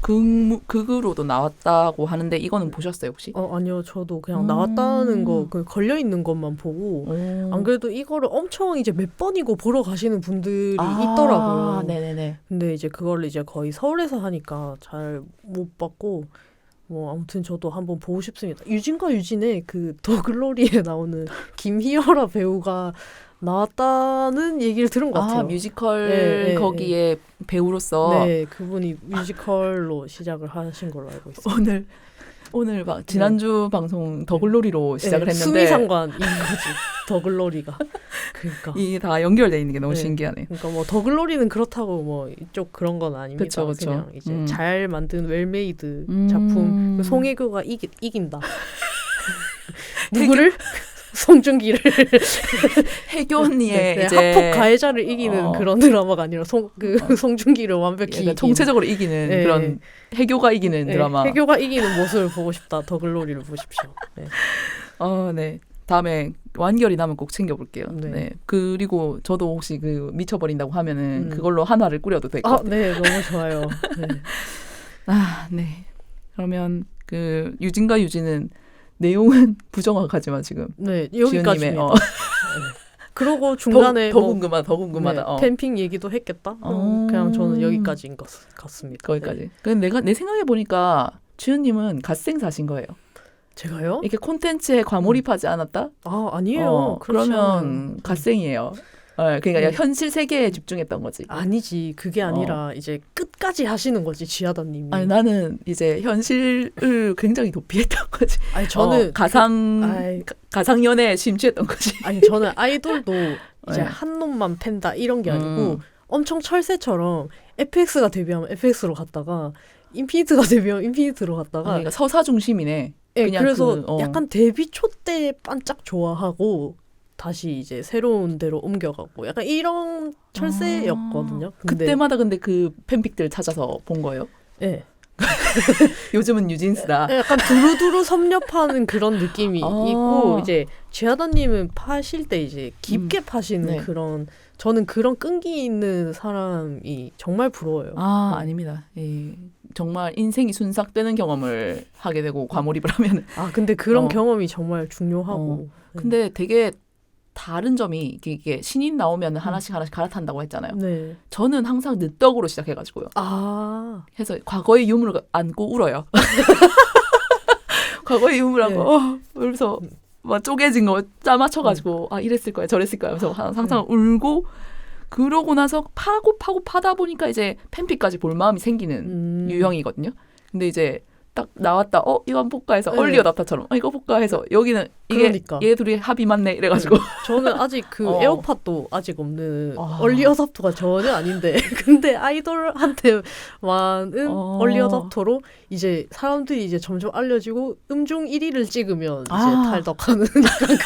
극으로도 나왔다고 하는데 이거는 보셨어요 혹시? 아니요. 저도 그냥 나왔다는 거 그 걸려 있는 것만 보고 안 그래도 이거를 엄청 이제 몇 번이고 보러 가시는 분들이 있더라고요. 네네네. 근데 이제 그걸 이제 거의 서울에서 하니까 잘 못 봤고 뭐 아무튼 저도 한번 보고 싶습니다. 유진과 유진의 그 더글로리에 나오는 김희열아 배우가 나왔다는 얘기를 들은 것 같아요. 뮤지컬 거기에 배우로서. 네, 그분이 뮤지컬로 시작을 하신 걸로 알고 있어요. 오늘 막 지난주 방송 더글로리로 시작을 했는데 수미상관인 거지. 더글로리가. 그러니까 이게 다 연결돼 있는 게 너무 신기하네. 그러니까 뭐 더글로리는 그렇다고 뭐 이쪽 그런 건 아닙니다. 그쵸. 그냥 이제 잘 만든 웰메이드 작품. 송혜교가 이긴다. 누구를? 송중기를 혜교 언니의 이제 학폭 가해자를 이기는 그런 드라마가 아니라 송중기를 완벽히 이기는, 총체적으로 이기는 그런 혜교가 이기는 드라마. 혜교가 이기는 모습을 보고 싶다. 더글로리를 보십시오. 네. 네. 다음에 완결이 나면 꼭 챙겨볼게요. 네. 네. 그리고 저도 혹시 그 미쳐버린다고 하면은 그걸로 한화를 꾸려도 될 것 같아요. 네, 너무 좋아요. 네. 네. 그러면 그 유진과 유진은 내용은 부정확하지만 지금. 네, 여기까지입니다. 네. 그러고 중간에 더 궁금하다. 네, 팬픽 얘기도 했겠다. 그냥 저는 여기까지인 것 같습니다. 거기까지. 네. 근데 내 생각해 보니까 주연님은 갓생사신 거예요. 제가요? 이렇게 콘텐츠에 과몰입하지 않았다? 아니에요. 그러면 갓생이에요. 그러니까 현실 세계에 집중했던 거지. 아니지. 그게 아니라 이제 끝까지 하시는 거지, 지하다님이. 아니 나는 이제 현실을 굉장히 도피했던 거지. 아니 저는 가상 연애에 심취했던 거지. 아니 저는 아이돌도 이제 한 놈만 팬다 이런 게 아니고 엄청 철새처럼 FX가 데뷔하면 FX로 갔다가 인피니트가 데뷔하면 인피니트로 갔다가 그러니까 서사 중심이네. 네, 그래서 약간 데뷔 초 때 반짝 좋아하고 다시 이제 새로운 데로 옮겨가고 약간 이런 철새였거든요. 그때마다 근데 그 팬픽들 찾아서 본 거예요? 네. 요즘은 뉴진스다. 약간 두루두루 섭렵하는 그런 느낌이 있고 이제 지하다님은 파실 때 이제 깊게 파시는 그런 저는 그런 끈기 있는 사람이 정말 부러워요. 아닙니다. 정말 인생이 순삭되는 경험을 하게 되고 과몰입을 하면 근데 그런 경험이 정말 중요하고 근데 되게 다른 점이 이게 신인 나오면 하나씩 갈아탄다고 했잖아요. 네. 저는 항상 늦덕으로 시작해가지고요. 해서 과거의 유물을 안고 울어요. 과거의 유물하고 그래서 막 쪼개진 거 짜맞춰가지고 이랬을 거야 저랬을 거야 그래서 항상 울고 그러고 나서 파다 보니까 이제 팬픽까지 볼 마음이 생기는 유형이거든요. 근데 이제 딱 나왔다. 이거 한번 볼까 해서 얼리 어답터처럼 이거 볼까 해서 여기는 이게 그러니까. 얘 둘이 합이 맞네 이래가지고 저는 아직 그 에어팟도 아직 없는 얼리 어답터가 전혀 아닌데 근데 아이돌한테만은 얼리 어답터로 이제 사람들이 이제 점점 알려지고 음중 1위를 찍으면 이제 탈덕하는 약간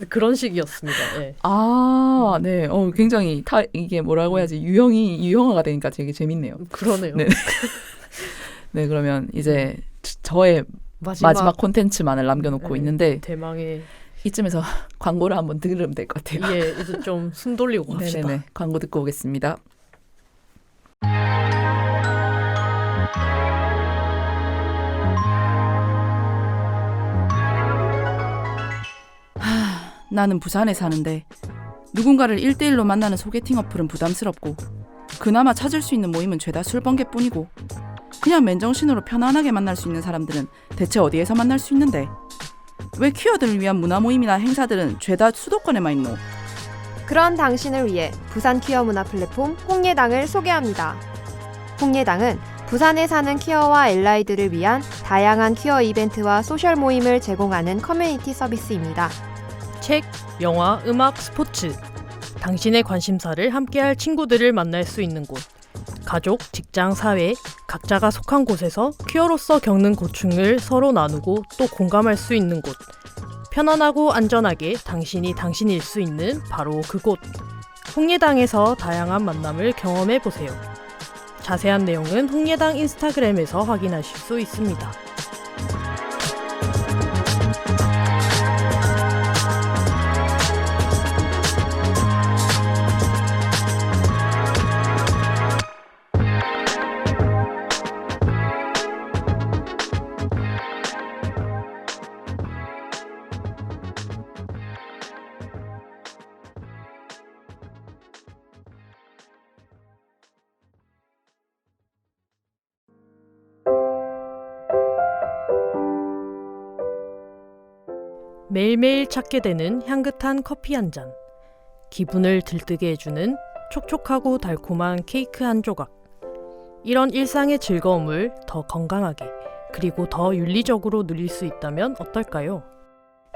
그런 식이었습니다. 네. 네. 굉장히 이게 뭐라고 해야지 유형화가 되니까 되게 재밌네요. 그러네요. 네. 네, 그러면 이제 저의 마지막 콘텐츠만을 남겨놓고 있는데 대망의 이쯤에서 광고를 한번 들으면 될 것 같아요. 이제 좀 숨 돌리고 갑시다. 네네. 광고 듣고 오겠습니다. 나는 부산에 사는데 누군가를 1대1로 만나는 소개팅 어플은 부담스럽고 그나마 찾을 수 있는 모임은 죄다 술번개뿐이고 그냥 맨정신으로 편안하게 만날 수 있는 사람들은 대체 어디에서 만날 수 있는데 왜 퀴어들을 위한 문화 모임이나 행사들은 죄다 수도권에만 있노? 그런 당신을 위해 부산 퀴어 문화 플랫폼 홍예당을 소개합니다. 홍예당은 부산에 사는 퀴어와 엘라이들을 위한 다양한 퀴어 이벤트와 소셜 모임을 제공하는 커뮤니티 서비스입니다. 책, 영화, 음악, 스포츠 당신의 관심사를 함께할 친구들을 만날 수 있는 곳 가족, 직장, 사회 각자가 속한 곳에서 퀴어로서 겪는 고충을 서로 나누고 또 공감할 수 있는 곳 편안하고 안전하게 당신이 당신일 수 있는 바로 그곳 홍예당에서 다양한 만남을 경험해보세요. 자세한 내용은 홍예당 인스타그램에서 확인하실 수 있습니다. 매일매일 찾게 되는 향긋한 커피 한 잔. 기분을 들뜨게 해주는 촉촉하고 달콤한 케이크 한 조각. 이런 일상의 즐거움을 더 건강하게 그리고 더 윤리적으로 누릴 수 있다면 어떨까요?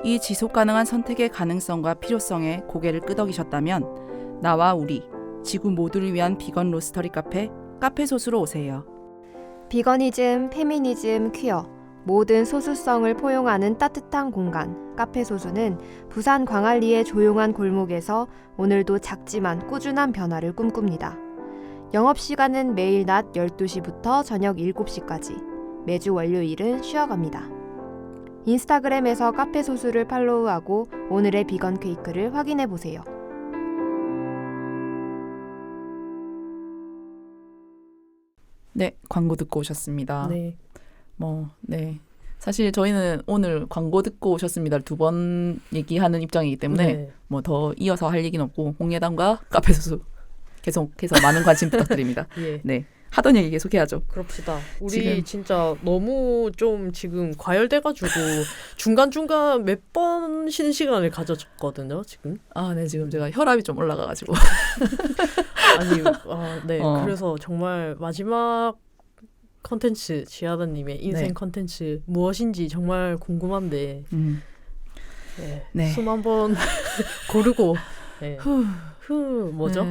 이 지속 가능한 선택의 가능성과 필요성에 고개를 끄덕이셨다면 나와 우리 지구 모두를 위한 비건 로스터리 카페 소수로 오세요. 비거니즘, 페미니즘, 퀴어 모든 소수성을 포용하는 따뜻한 공간 카페 소수는 부산 광안리의 조용한 골목에서 오늘도 작지만 꾸준한 변화를 꿈꿉니다. 영업시간은 매일 낮 12시부터 저녁 7시까지 매주 월요일은 쉬어갑니다. 인스타그램에서 카페 소수를 팔로우하고 오늘의 비건 케이크를 확인해보세요. 네, 광고 듣고 오셨습니다. 네. 네. 사실 저희는 오늘 광고 듣고 오셨습니다를 2번 얘기하는 입장이기 때문에 네. 뭐 더 이어서 할 얘기는 없고 홍예담과 카페 소수 계속해서 많은 관심 부탁드립니다. 예. 네. 하던 얘기 계속해야죠. 그럽시다. 우리 지금- 진짜 너무 좀 지금 과열돼가지고 중간중간 몇 번 쉬는 시간을 가졌거든요. 지금. 아, 네. 지금 제가 혈압이 좀 올라가가지고. 아니, 네. 그래서 정말 마지막 컨텐츠 지하다님의 인생 네. 컨텐츠 무엇인지 정말 궁금한데 네. 네. 숨 한번 고르고 네. 뭐죠?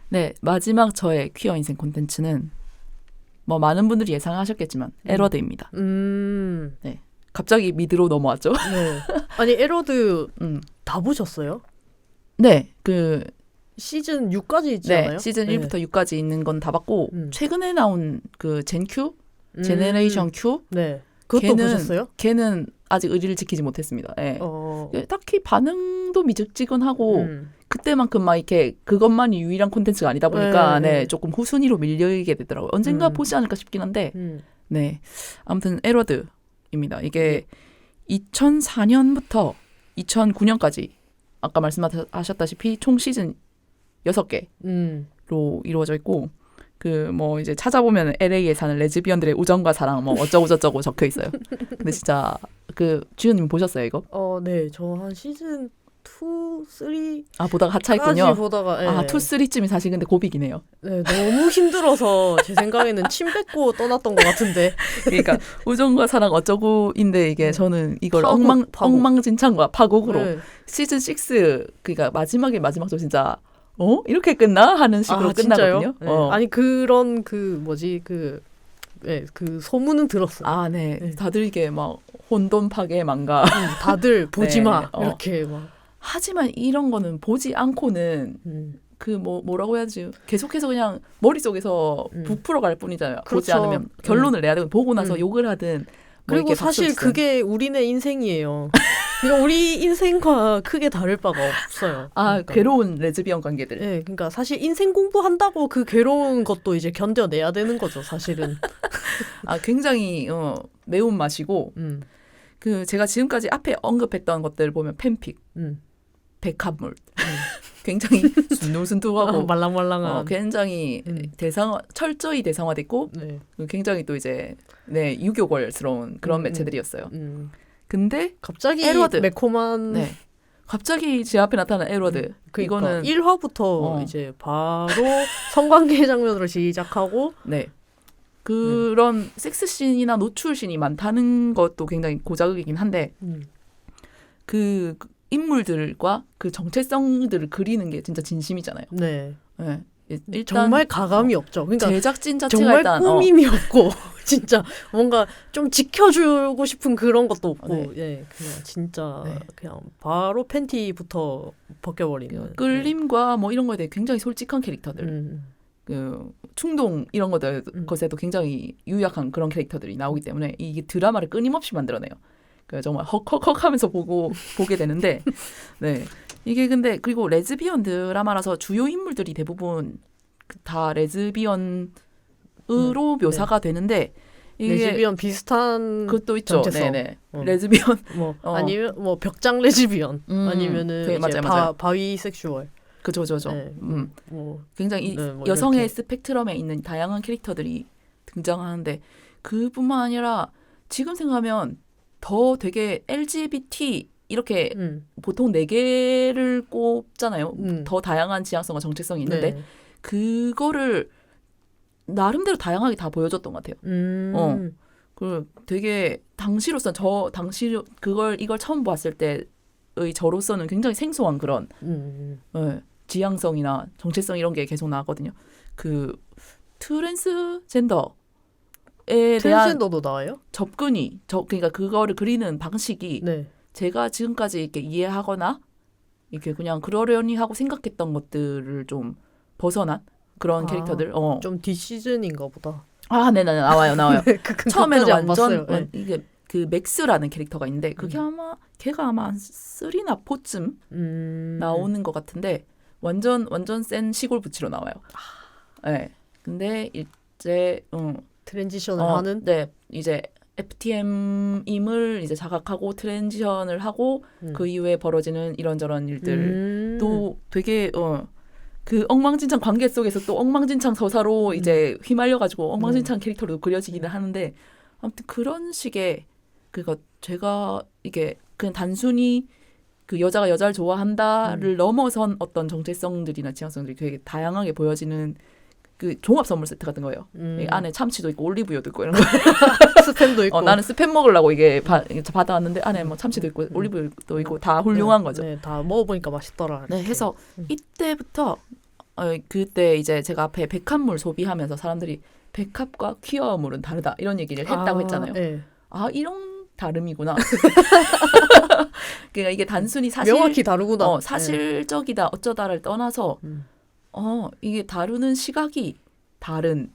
네, 마지막 저의 퀴어 인생 콘텐츠는 뭐 많은 분들이 예상하셨겠지만 에러드입니다. 갑자기 미드로 넘어왔죠. 네. 아니 에러드 다 보셨어요? 네, 그 시즌 6까지 있지 않아요? 네, 시즌 1부터 6까지 있는 건 다 봤고 최근에 나온 그 젠 Q, 제네레이션 Q, 네, 그것도 보셨어요? 걔는 아직 의리를 지키지 못했습니다. 네. 딱히 반응도 미적지근하고 그때만큼 막 이렇게 그것만이 유일한 콘텐츠가 아니다 보니까 네, 조금 후순위로 밀리게 되더라고요. 언젠가 보지 않을까 싶긴 한데 네, 아무튼 에러드입니다. 이게 2004년부터 2009년까지 아까 말씀하셨다시피 총 시즌 6개로 이루어져 있고 그 뭐 이제 찾아보면 LA에 사는 레즈비언들의 우정과 사랑 뭐 어쩌고 저쩌고 적혀 있어요. 근데 진짜 그 주연님 보셨어요 이거? 네, 저 한 시즌 2, 3 아 보다가 하차했군요. 보다가 네. 2, 3쯤이 사실 근데 고빅이네요. 네, 너무 힘들어서 제 생각에는 침 뱉고 떠났던 것 같은데. 그러니까 우정과 사랑 어쩌고인데 이게 저는 이걸 파국. 엉망진창과 파국으로 네. 시즌 6 그러니까 마지막도 진짜 이렇게 끝나 하는 식으로 끝나거든요. 네. 아니 그런 그 소문은 들었어요. 아, 네. 다들 이게 막 혼돈 파괴 망가. 다들 보지 네. 마 이렇게 막. 하지만 이런 거는 보지 않고는 그 뭐라고 해야지 계속해서 그냥 머릿속에서 부풀어 갈 뿐이잖아요. 그렇죠. 보지 않으면 결론을 내야 되고 보고 나서 욕을 하든 뭐 그리고 이렇게 사실 박수 치든. 그게 우리네 인생이에요. 그러니까 우리 인생과 크게 다를 바가 없어요. 그러니까. 괴로운 레즈비언 관계들. 네, 그러니까 사실 인생 공부한다고 그 괴로운 것도 이제 견뎌내야 되는 거죠, 사실은. 굉장히 매운맛이고 그 제가 지금까지 앞에 언급했던 것들 보면 팬픽, 백합물, 굉장히 순둥순둥하고 말랑말랑한. 굉장히 철저히 대상화됐고 네. 굉장히 또 이제 유교걸스러운 그런 매체들이었어요. 근데 갑자기 에러드. 매콤한. 네. 갑자기 제 앞에 나타난 에러드. 그러니까 이거는 1화부터 이제 바로 성관계 장면으로 시작하고 네. 그런 섹스씬이나 노출씬이 많다는 것도 굉장히 고자극이긴 한데 그 인물들과 그 정체성들을 그리는 게 진짜 진심이잖아요. 네. 네. 일단 정말 가감이 없죠. 그러니까 제작진 자체가 정말 일단 꾸밈이 없고 진짜 뭔가 좀 지켜주고 싶은 그런 것도 없고 예, 그냥 진짜 그냥 바로 팬티부터 벗겨버리는 끌림과 뭐 이런 거에 대해 굉장히 솔직한 캐릭터들 그 충동 이런 것에도 굉장히 유약한 그런 캐릭터들이 나오기 때문에 이게 드라마를 끊임없이 만들어내요. 정말 헉헉헉하면서 보게 되는데 네 이게 근데 그리고 레즈비언 드라마라서 주요 인물들이 대부분 다 레즈비언으로 묘사가 되는데 이게 레즈비언 비슷한 그것도 있죠. 정체성. 네네 레즈비언 아니면 뭐 벽장 레즈비언 아니면은 네, 이제 맞아요. 바위섹슈얼 그죠. 네, 굉장히 뭐 여성의 이렇게. 스펙트럼에 있는 다양한 캐릭터들이 등장하는데 그뿐만 아니라 지금 생각하면 더 되게 LGBT 이렇게 보통 4개를 꼽잖아요. 더 다양한 지향성과 정체성이 있는데 네. 그거를 나름대로 다양하게 다 보여줬던 것 같아요. 그 되게 당시로선 이걸 처음 봤을 때의 저로서는 굉장히 생소한 그런 지향성이나 정체성 이런 게 계속 나왔거든요. 그 트랜스젠더에 대한 트랜스젠더도 나와요? 접근이 그러니까 그거를 그리는 방식이 네. 제가 지금까지 이렇게 이해하거나 이렇게 그냥 그러려니 하고 생각했던 것들을 좀 벗어난 그런 캐릭터들. 좀 뒷시즌인가 보다. 네, 나와요. 처음에는 끝까지 안 완전 봤어요. 네. 이게 그 맥스라는 캐릭터가 있는데 그게 걔가 아마 한 3나 4쯤 나오는 것 같은데 완전 센 시골 부치로 나와요. 네. 근데 이제 트랜지션을 하는? 네, 이제 FTM임을 이제 자각하고 트랜지션을 하고 그 이후에 벌어지는 이런저런 일들도 되게 그 엉망진창 관계 속에서 또 엉망진창 서사로 이제 휘말려가지고 엉망진창 캐릭터로 그려지기는 하는데 아무튼 그런 식의 그거 제가 이게 그냥 단순히 그 여자가 여자를 좋아한다를 넘어선 어떤 정체성들이나 지향성들이 되게 다양하게 보여지는 그 종합 선물 세트 같은 거예요. 이 안에 참치도 있고 올리브유도 있고 이런 거. 스팸도 있고. 나는 스팸 먹으려고 이게 받아왔는데 안에 뭐 참치도 있고 올리브유도 있고 다 훌륭한 거죠. 네, 다 먹어보니까 맛있더라. 네, 해서 이때부터 그때 이제 제가 앞에 백합물 소비하면서 사람들이 백합과 퀴어물은 다르다 이런 얘기를 했다고 했잖아요. 네. 이런 다름이구나. 그러니까 이게 단순히 명확히 다르구나. 사실적이다 어쩌다를 떠나서 이게 다루는 시각이 다른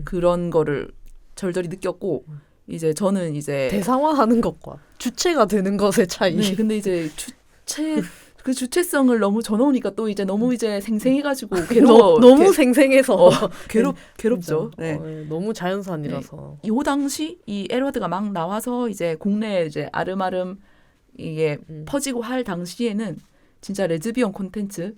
그런 거를 절절히 느꼈고 이제 저는 이제 대상화하는 것과 주체가 되는 것의 차이. 네, 근데 이제 그 주체성을 너무 전어오니까 또 이제 너무 이제 생생해가지고 괴로워. 너무 생생해서 괴롭죠. 네. 너무 자연산이라서. 네. 요 당시 이 에드워드가 막 나와서 이제 국내에 이제 아름아름 이게 퍼지고 할 당시에는 진짜 레즈비언 콘텐츠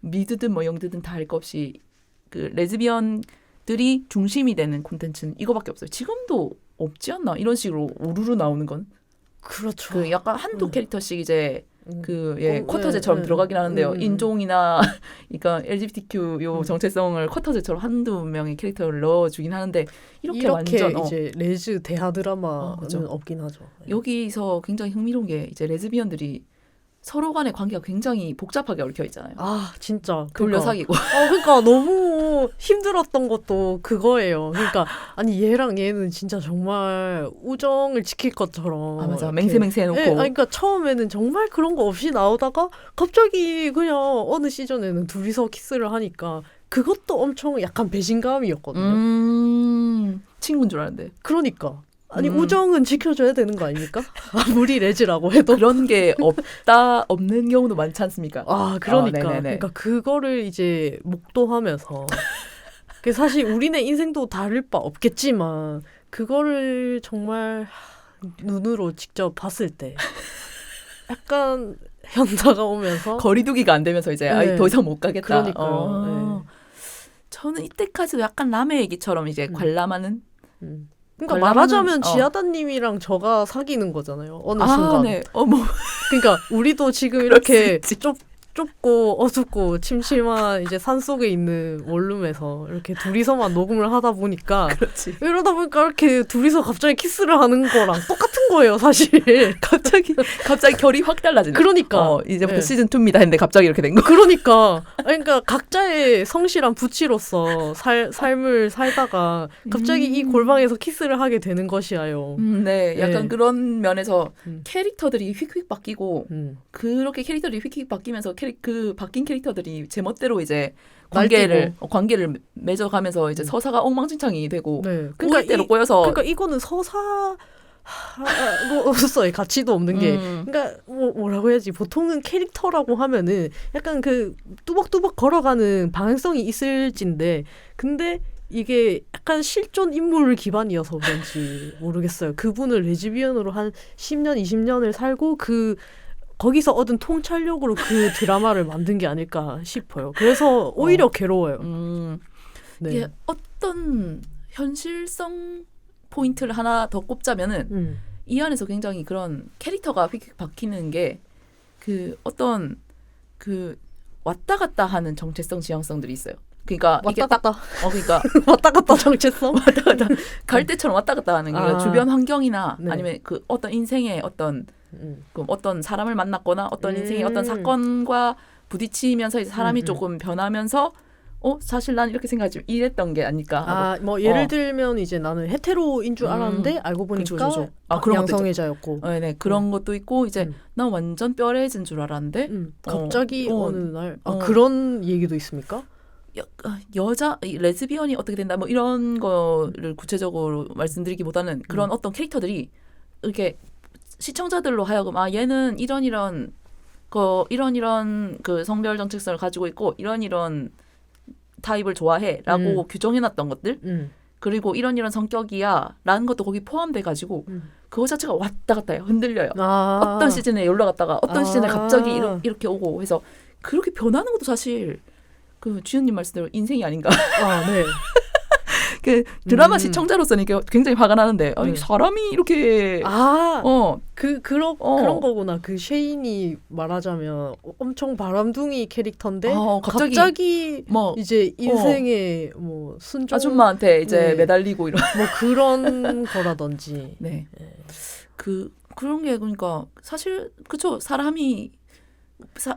미드든 뭐 영드든 다 할 것 없이 그 레즈비언들이 중심이 되는 콘텐츠는 이거밖에 없어요. 지금도 없지 않나? 이런 식으로 우르르 나오는 건. 그렇죠. 그 약간 한두 캐릭터씩 이제 쿼터제처럼 들어가긴 하는데요. 인종이나 그러니까 LGBTQ 요 정체성을 쿼터제처럼 한두 명의 캐릭터를 넣어주긴 하는데 이렇게 완전 이제 레즈 대하 드라마는 없긴 하죠. 여기서 굉장히 흥미로운 게 이제 레즈비언들이 서로 간의 관계가 굉장히 복잡하게 얽혀 있잖아요. 진짜. 돌려 사귀고. 그러니까 너무 힘들었던 것도 그거예요. 그러니까 아니 얘랑 얘는 진짜 정말 우정을 지킬 것처럼. 맞아. 맹세맹세 해놓고. 그러니까 처음에는 정말 그런 거 없이 나오다가 갑자기 그냥 어느 시즌에는 둘이서 키스를 하니까 그것도 엄청 약간 배신감이었거든요. 친구인 줄 알았는데. 그러니까. 아니 우정은 지켜줘야 되는 거 아닙니까? 아무리 레즈라고 해도 그런 게 없는 경우도 많지 않습니까? 그러니까 그러니까 그거를 이제 목도하면서 사실 우리네 인생도 다를 바 없겠지만 그거를 정말 눈으로 직접 봤을 때 약간 현타가 오면서 거리두기가 안 되면서 이제 더 이상 못 가겠다. 그러니까요. 저는 이때까지도 약간 남의 얘기처럼 이제 관람하는. 그러니까 말하자면 지하다님이랑 저가 사귀는 거잖아요. 어느 순간. 네. 그러니까 우리도 지금 이렇게 좁고 어둡고 침침한 이제 산 속에 있는 원룸에서 이렇게 둘이서만 녹음을 하다 보니까 그렇지. 이러다 보니까 이렇게 둘이서 갑자기 키스를 하는 거랑 똑같은 거예요, 사실. 갑자기 결이 확 달라지네. 그러니까 이제부터 시즌 2입니다 했는데 갑자기 이렇게 된 거. 그러니까 각자의 성실한 부치로서 삶을 살다가 갑자기 이 골방에서 키스를 하게 되는 것이야요. 네, 약간 그런 면에서 캐릭터들이 휙휙 바뀌고 그렇게 캐릭터들이 휙휙 바뀌면서 그 바뀐 캐릭터들이 제멋대로 이제 관계를 맺어가면서 이제 서사가 엉망진창이 되고 꼬일 대로 꼬여서 그러니까 이거는 서사로서의 가치도 없는 게 그러니까 뭐라고 해야지 보통은 캐릭터라고 하면은 약간 그 뚜벅뚜벅 걸어가는 방향성이 있을진데 근데 이게 약간 실존 인물 기반이어서 그런지 모르겠어요. 그분을 레즈비언으로 한 10년 20년을 살고 거기서 얻은 통찰력으로 그 드라마를 만든 게 아닐까 싶어요. 그래서 오히려 괴로워요. 이게 어떤 현실성 포인트를 하나 더 꼽자면은 이 안에서 굉장히 그런 캐릭터가 휙휙 박히는 게 그 어떤 그 왔다 갔다 하는 정체성 지향성들이 있어요. 그러니까 이게 왔다 갔다. 그러니까 왔다 갔다 정체성. 왔다 갔다 갈 때처럼 왔다 갔다 하는 게 주변 환경이나 네. 아니면 그 어떤 인생의 어떤 그 어떤 사람을 만났거나 어떤 인생의 음. 어떤 사건과 부딪히면서 이제 사람이 조금 변하면서 사실 난 이렇게 생각하지 이랬던 게 아닐까 하고. 뭐 예를 들면 이제 나는 헤테로인 줄 알았는데 알고 보니까 그쵸. 그런 양성애자였고. 네, 그런 것도 있고 이제 난 완전 뼈레진 줄 알았는데 갑자기 어느 날 그런 얘기도 있습니까? 여자 레즈비언이 어떻게 된다 뭐 이런 거를 구체적으로 말씀드리기보다는 그런 어떤 캐릭터들이 이렇게 시청자들로 하여금 얘는 이런 그 성별 정체성을 가지고 있고 이런 타입을 좋아해라고 규정해놨던 것들 그리고 이런 성격이야 라는 것도 거기 포함돼 가지고 그거 자체가 왔다 갔다 해요. 흔들려요. 어떤 시즌에 올라갔다가 어떤 시즌에 갑자기 이렇게 오고 해서 그렇게 변하는 것도 사실 그 주연님 말씀대로 인생이 아닌가. 네. 그 드라마 시청자로서는 이게 굉장히 화가 나는데 사람이 이렇게 그런 거구나. 그 쉐인이 말하자면 엄청 바람둥이 캐릭터인데 갑자기 뭐 이제 인생의 뭐 순종 아줌마한테 이제 매달리고 이런 뭐 그런 거라든지. 네. 그런 게 그러니까 사실 그쵸 사람이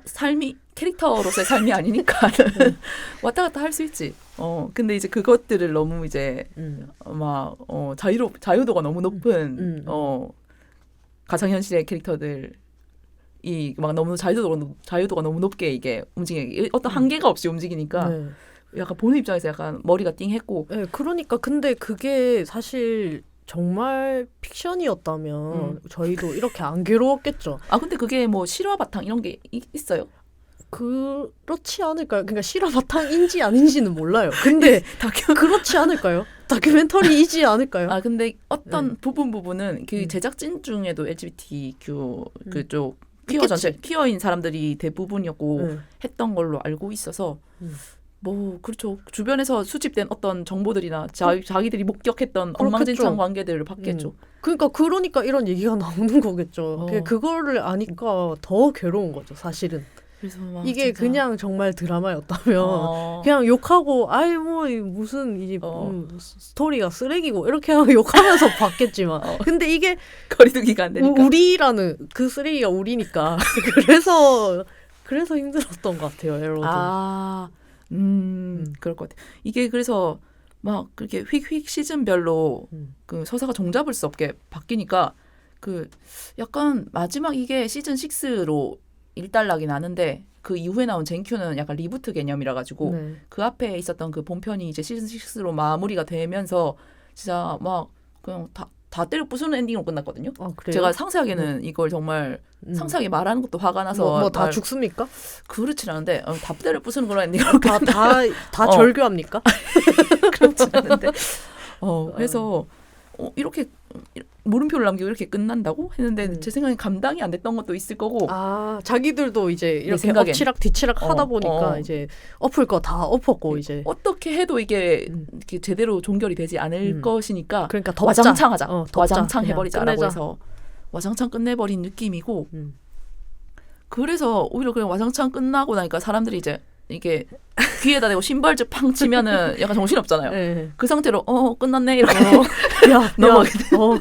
삶이 캐릭터로서의 삶이 아니니까 왔다 갔다 할 수 있지. 근데 이제 그것들을 너무 이제 막 자유도가 너무 높은 가상현실의 캐릭터들이 막 너무 자유도가 너무 높게 이게 움직이게 어떤 한계가 없이 움직이니까 약간 보는 입장에서 약간 머리가 띵했고. 네, 그러니까 근데 그게 사실 정말 픽션이었다면 저희도 이렇게 안 괴로웠겠죠. 근데 그게 뭐 실화 바탕 이런 게 있어요? 그렇지 않을까요? 그러니까 실화 바탕인지 아닌지는 몰라요. 근데 그렇지 않을까요? 다큐멘터리이지 않을까요? 근데 어떤 부분은 그 제작진 중에도 LGBTQ 그쪽 퀴어인 사람들이 대부분이었고 했던 걸로 알고 있어서 뭐 그렇죠. 주변에서 수집된 어떤 정보들이나 자기들이 목격했던 엉망진창 관계들을 봤겠죠. 그러니까 이런 얘기가 나오는 거겠죠. 그거를 아니까 더 괴로운 거죠, 사실은. 그래서 이게 진짜. 그냥 정말 드라마였다면 그냥 욕하고 뭐 무슨 이제 스토리가 쓰레기고 이렇게 하고 욕하면서 봤겠지만 근데 이게 거리두기가 안 되니까 우리라는 그 쓰레기가 우리니까 그래서 힘들었던 것 같아요, 여러분. 그럴 것 같아요. 이게 그래서 막 그렇게 휙휙 시즌별로 그 서사가 종잡을 수 없게 바뀌니까 그 약간 마지막 이게 시즌 6로 일단락이 나는데 그 이후에 나온 젠큐는 약간 리부트 개념이라 가지고 그 앞에 있었던 그 본편이 이제 시즌 6로 마무리가 되면서 진짜 막 그냥 다 때려 부수는 엔딩으로 끝났거든요. 그래요? 제가 상세하게는 이걸 정말 상세하게 말하는 것도 화가 나서 뭐 다 죽습니까? 그렇진 않은데 다 때려 부수는 그런 엔딩으로 다 절교합니까? 그렇진 않은데 그래서 이렇게 물음표를 남기고 이렇게 끝난다고 했는데 제 생각엔 감당이 안 됐던 것도 있을 거고 자기들도 이제 이렇게 생각엔. 엎치락 뒤치락 하다 보니까 이제 엎을 거 다 엎었고 이제 어떻게 해도 이게 제대로 종결이 되지 않을 것이니까 그러니까 와장창하자 덮자. 와장창 그냥 해버리자라고 끝내자. 해서 와장창 끝내버린 느낌이고 그래서 오히려 그냥 와장창 끝나고 나니까 사람들이 이제 이게 귀에다 대고 신발즙 팡 치면은 약간 정신 없잖아요. 네. 그 상태로 끝났네 이렇게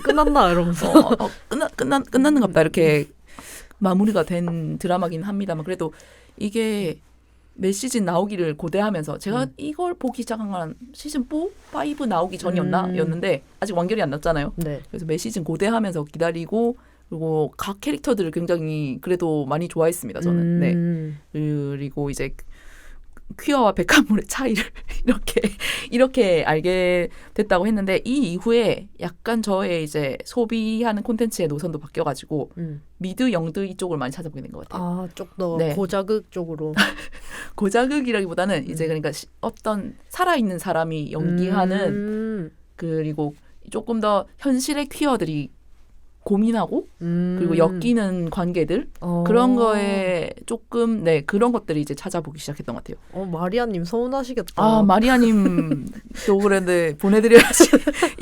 끝났나 이러면서 끝났는갑다 이렇게 마무리가 된 드라마긴 합니다만 그래도 이게 몇 시즌 나오기를 고대하면서 제가 이걸 보기 시작한 건 시즌 4, 5 나오기 전이었는데 아직 완결이 안 났잖아요. 네. 그래서 몇 시즌 고대하면서 기다리고 그리고 각 캐릭터들을 굉장히 그래도 많이 좋아했습니다. 저는. 네. 그리고 이제 퀴어와 백합물의 차이를 이렇게 알게 됐다고 했는데 이 이후에 약간 저의 이제 소비하는 콘텐츠의 노선도 바뀌어가지고 미드, 영드 이쪽을 많이 찾아보게 된 것 같아요. 좀 더 네. 고자극 쪽으로. 고자극이라기보다는 이제 그러니까 어떤 살아있는 사람이 연기하는 그리고 조금 더 현실의 퀴어들이 고민하고 그리고 엮이는 관계들 어. 그런 거에 조금 네 그런 것들이 이제 찾아보기 시작했던 것 같아요. 마리아님 서운하시겠다. 아 마리아님도 그랬는데 보내드려야지.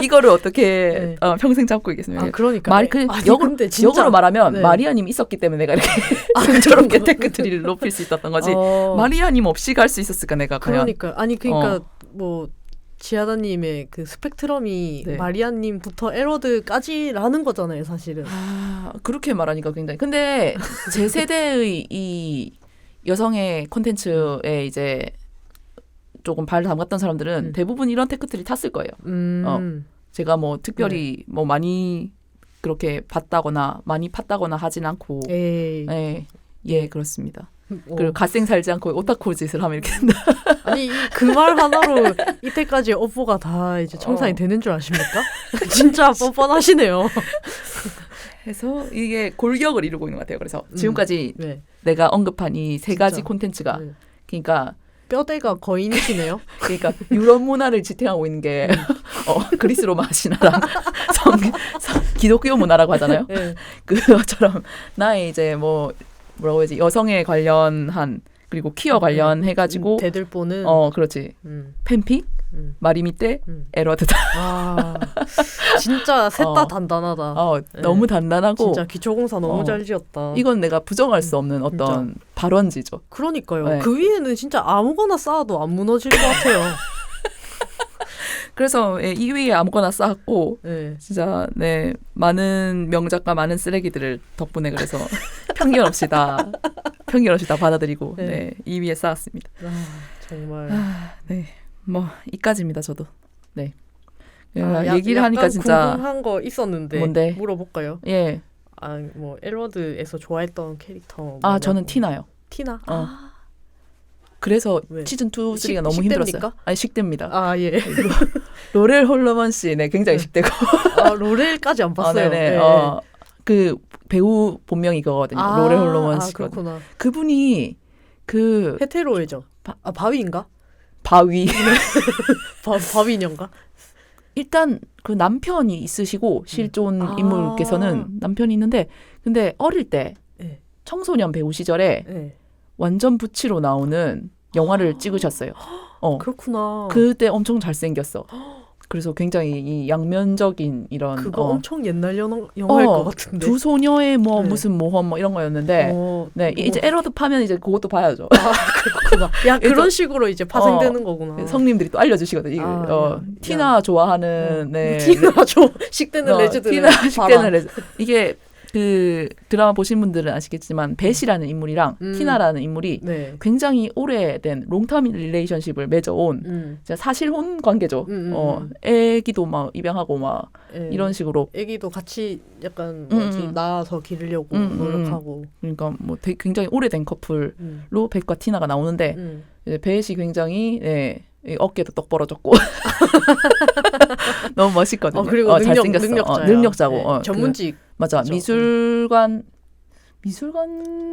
이거를 어떻게 네. 평생 잡고 있겠습니까? 아, 그러니까. 역으로, 역으로 말하면 네. 마리아님 있었기 때문에 내가 이렇게 저렇게 테크트리를 높일 수 있었던 거지. 마리아님 없이 갈 수 있었을까 내가 과연. 그러니까 아니 그러니까 뭐 지하다님의 그 스펙트럼이 네. 마리아님부터 에러드까지라는 거잖아요, 사실은. 아 그렇게 말하니까 굉장히. 근데 제 세대의 이 여성의 콘텐츠에 이제 조금 발 담갔던 사람들은 대부분 이런 테크트리 탔을 거예요. 제가 뭐 특별히 뭐 많이 그렇게 봤다거나 많이 팠다거나 하진 않고. 예, 그렇습니다. 그리고 갓생 살지 않고 오타쿠 짓을 하면 이렇게 된다. 아니 그 말 하나로 이때까지 업보가 다 이제 청산이 되는 줄 아십니까? 진짜 뻔뻔하시네요. 해서 이게 골격을 이루고 있는 것 같아요. 그래서 지금까지 네. 내가 언급한 이 세 가지 진짜. 콘텐츠가 네. 그러니까 뼈대가 거인이시네요. 그러니까 유럽 문화를 지탱하고 있는 게 그리스 로마 신화랑 기독교 문화라고 하잖아요. 네. 그것처럼 나의 이제 뭐라고 해야지 여성에 관련한 그리고 퀴어 관련해가지고 대들보는 그렇지 음. 팬픽 마리미떼 에러드다. 아 진짜 셋 다 단단하다. 네. 너무 단단하고 진짜 기초공사 너무 잘 지었다. 이건 내가 부정할 수 없는 어떤 진짜. 발원지죠. 그러니까요. 네. 그 위에는 진짜 아무거나 쌓아도 안 무너질 것 같아요. 그래서 2위에 아무거나 쌓았고 네. 진짜 네 많은 명작과 많은 쓰레기들을 덕분에 그래서 편견 없이 다 받아들이고 네 2위에 쌓았습니다. 정말. 네. 뭐 이까지입니다. 저도. 네. 약간 얘기를 하니까 진짜 궁금한 거 있었는데 뭔데? 물어볼까요? 예. 뭐 엘워드에서 좋아했던 캐릭터. 저는 티나요. 티나. 그래서 왜? 시즌 2, 3가 너무 식대입니까? 힘들었어요. 아니 식대입니다. 아 예. 로렐 홀러먼 씨, 네 굉장히 식대고. 로렐까지 안 봤어요. 네네. 네. 그 배우 본명이 그거거든요. 로렐 홀러먼 씨. 그렇구나. 그분이 그 헤테로이죠. 바위인가? 바위. 바위녀인가? 일단 그 남편이 있으시고 실존 인물께서는 남편이 있는데 근데 어릴 때 네. 청소년 배우 시절에 네. 완전 부치로 나오는 영화를 찍으셨어요. 그렇구나. 그때 엄청 잘생겼어. 그래서 굉장히 이 양면적인 이런 그거 엄청 옛날 영화일 것 같은데. 두 소녀의 뭐 네. 무슨 모험 뭐 이런 거였는데 네 이제 에러드 파면 이제 그것도 봐야죠. 그렇구나. 야 그런 식으로 이제 파생되는 거구나. 성님들이 또 알려주시거든요. 티나 좋아하는 네 티나 식대는 레즈들. 티나 식대는 레즈. 이게 그 드라마 보신 분들은 아시겠지만 벳이라는 인물이랑 티나라는 인물이 네. 굉장히 오래된 롱텀 릴레이션십을 맺어온 사실혼 관계죠. 애기도 막 입양하고 막 이런 식으로. 애기도 같이 약간 낳아서 기르려고 노력하고. 그러니까 뭐 굉장히 오래된 커플로 벳과 티나가 나오는데 이제 벳이 굉장히 어깨도 똑 벌어졌고 너무 멋있거든요. 그리고 잘생겼어. 능력자고. 네. 전문직. 맞아. 그렇죠. 미술관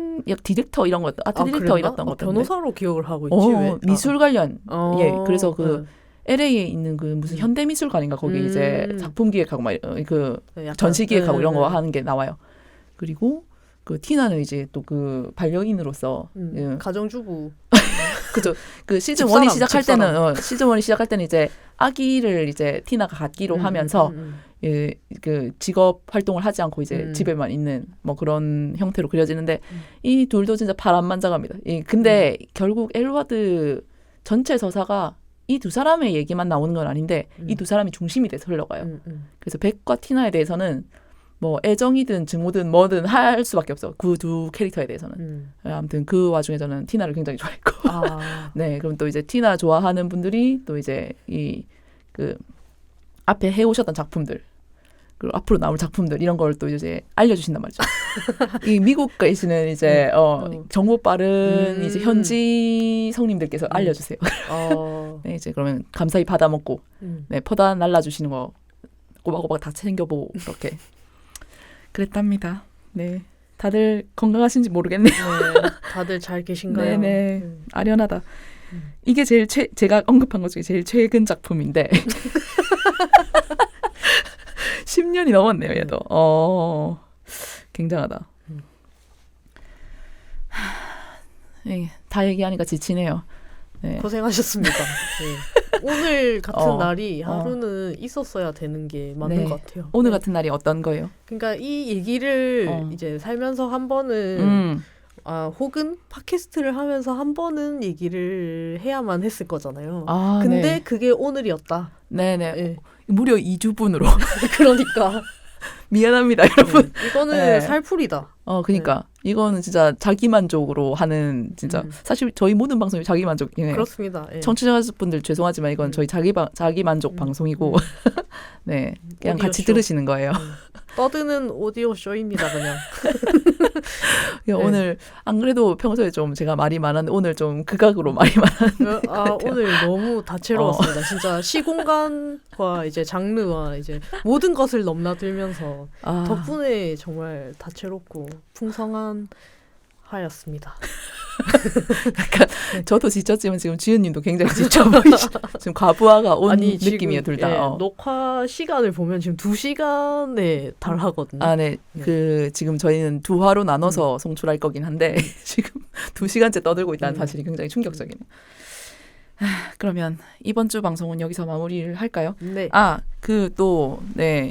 디렉터 이런 거, 아트 디렉터 이랬던 것 같은데. 변호사로 기억을 하고 있지 왜? 미술 관련. 예, 그래서 그 LA에 있는 그 무슨 현대미술관인가 거기 이제 작품 기획하고 막 그 전시 기획하고 이런 거 하는 게 나와요. 그리고 그 티나는 이제 또 그 반려인으로서 가정주부. 그죠. 그 시즌 1이 시작할 때는 시즌 1이 시작할 때는 이제 아기를 이제 티나가 갖기로 하면서 그 직업 활동을 하지 않고 이제 집에만 있는 뭐 그런 형태로 그려지는데 이 둘도 진짜 파란만장합니다. 근데 결국 엘워드 전체 서사가 이 두 사람의 얘기만 나오는 건 아닌데 이 두 사람이 중심이 돼서 흘러가요. 그래서 벳과 티나에 대해서는 뭐 애정이든 증오든 뭐든 할 수밖에 없어. 그 두 캐릭터에 대해서는. 아무튼 그 와중에 저는 티나를 굉장히 좋아했고. 네, 그럼 또 이제 티나 좋아하는 분들이 또 이제 이 그 앞에 해오셨던 작품들 그리고 앞으로 나올 작품들 이런 걸 또 이제 알려주신단 말이죠. 이 미국 계시는 이제 정보 빠른 이제 현지 성님들께서 알려주세요. 네, 이제 그러면 감사히 받아먹고 네, 퍼다 날라주시는 거 꼬박꼬박 다 챙겨보고 그렇게 그랬답니다. 네, 다들 건강하신지 모르겠네요. 네, 다들 잘 계신가요? 네네, 아련하다. 이게 제일 제가 언급한 것 중에 제일 최근 작품인데 10년이 넘었네요, 얘도. 굉장하다. 네, 다 얘기하니까 지치네요. 네. 고생하셨습니다. 네. 오늘 같은 날이 하루는 있었어야 되는 게 맞는 네. 것 같아요. 오늘 네. 같은 날이 어떤 거예요? 그러니까 이 얘기를 이제 살면서 한 번은 혹은 팟캐스트를 하면서 한 번은 얘기를 해야만 했을 거잖아요. 근데 네. 그게 오늘이었다. 네네. 네. 무려 2주분으로. 그러니까. 미안합니다, 여러분. 이거는 네. 살풀이다. 그러니까 이거는 진짜 자기만족으로 하는 진짜 사실 저희 모든 방송이 자기만족이에요. 그렇습니다. 예. 청취자분들 죄송하지만 이건 저희 자기만족 방송이고 네 그냥 오디오 같이 쇼. 들으시는 거예요. 떠드는 오디오 쇼입니다, 그냥. 네. 오늘 안 그래도 평소에 좀 제가 말이 많았는데 오늘 좀 극악으로 말이 많았는데 오늘 너무 다채로웠습니다. 진짜 시공간과 이제 장르와 이제 모든 것을 넘나들면서 덕분에 정말 다채롭고 풍성한 하였습니다. 약간 저도 지쳤지만 지금 지은님도 굉장히 지쳐 보이시. 지금 과부하가 온 느낌이에요, 둘 다. 예, 녹화 시간을 보면 지금 2시간에 달하거든요. 네. 그 지금 저희는 2화로 나눠서 송출할 거긴 한데 지금 2시간째 떠들고 있다는 사실이 굉장히 충격적이네요. 그러면 이번 주 방송은 여기서 마무리를 할까요? 네.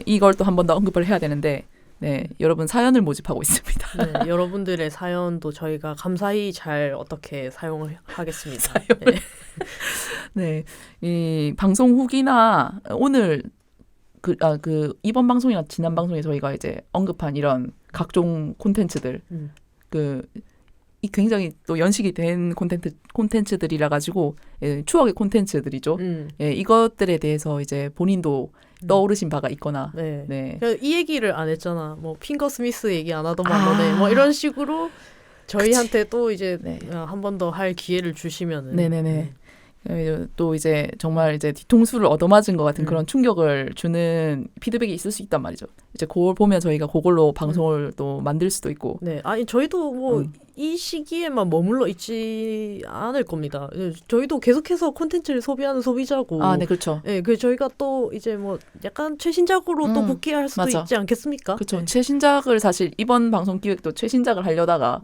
이걸 또 한 번 더 언급을 해야 되는데 네, 여러분 사연을 모집하고 있습니다. 네, 여러분들의 사연도 저희가 감사히 잘 어떻게 사용을 하겠습니다. 네, 이 방송 후기나 오늘 이번 방송이나 지난 방송에 저희가 이제 언급한 이런 각종 콘텐츠들 이 굉장히 또 연식이 된 콘텐츠들이라 가지고 추억의 콘텐츠들이죠. 이것들에 대해서 이제 본인도 떠오르신 바가 있거나 네. 이 얘기를 안 했잖아. 뭐 핑거 스미스 얘기 안 하더만 너네 뭐 이런 식으로 저희한테 또 이제 한 번 더 할 기회를 주시면은 네네네. 또 이제 정말 이제 뒤통수를 얻어맞은 것 같은 그런 충격을 주는 피드백이 있을 수 있단 말이죠. 이제 그걸 보면 저희가 그걸로 방송을 또 만들 수도 있고. 네, 아니 저희도 뭐 이 시기에만 머물러 있지 않을 겁니다. 저희도 계속해서 콘텐츠를 소비하는 소비자고. 네, 그렇죠. 네, 그 저희가 또 이제 뭐 약간 최신작으로 또 복귀할 수도 있지 않겠습니까? 그렇죠. 네. 최신작을 사실 이번 방송 기획도 최신작을 하려다가.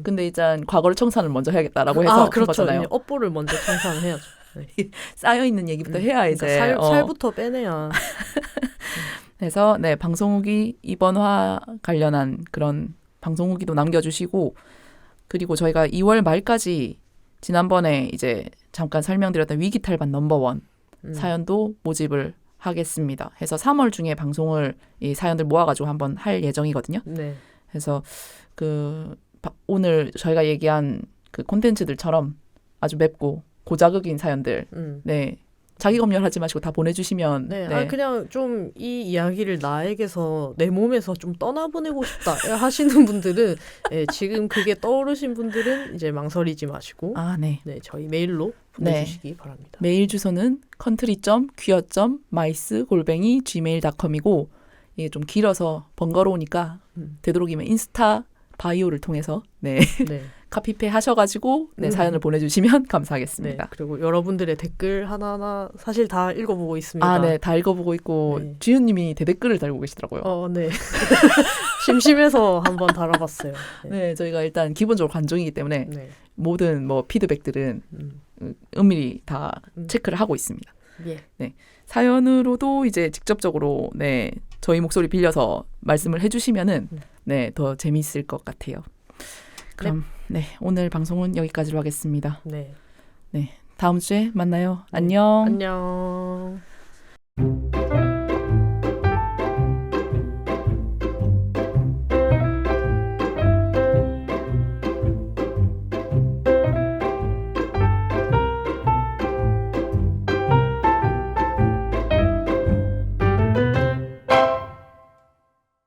근데 일단 과거를 청산을 먼저 해야겠다라고 해서 그렇죠. 거잖아요. 업보를 먼저 청산을 해야죠. 네. 쌓여 있는 얘기부터 해야 이제 그러니까 살부터 빼내야. 그래서 네, 방송 후기 이번화 관련한 그런 방송 후기도 남겨주시고 그리고 저희가 2월 말까지 지난번에 이제 잠깐 설명드렸던 위기 탈반 넘버원 사연도 모집을 하겠습니다. 해서 3월 중에 방송을 이 사연들 모아가지고 한번 할 예정이거든요. 네. 그래서 오늘 저희가 얘기한 그 콘텐츠들처럼 아주 맵고 고자극인 사연들, 네, 자기 검열하지 마시고 다 보내주시면, 그냥 좀 이 이야기를 나에게서 내 몸에서 좀 떠나보내고 싶다 하시는 분들은 지금 그게 떠오르신 분들은 이제 망설이지 마시고, 네, 저희 메일로 보내주시기 바랍니다. 메일 주소는 country.queer.mice@gmail.com이고 이게 좀 길어서 번거로우니까 되도록이면 인스타 바이오를 통해서 카피페 하셔가지고 사연을 보내주시면 감사하겠습니다. 네, 그리고 여러분들의 댓글 하나하나 사실 다 읽어보고 있습니다. 네, 다 읽어보고 있고 지은님이 대댓글을 달고 계시더라고요. 네. 심심해서 한번 달아봤어요. 네, 저희가 일단 기본적으로 관종이기 때문에 모든 뭐 피드백들은 은밀히 다 체크를 하고 있습니다. 네, 사연으로도 이제 직접적으로 저희 목소리 빌려서 말씀을 해주시면은 더 재미있을 것 같아요. 그럼 오늘 방송은 여기까지로 하겠습니다. 네, 다음 주에 만나요. 안녕. 안녕.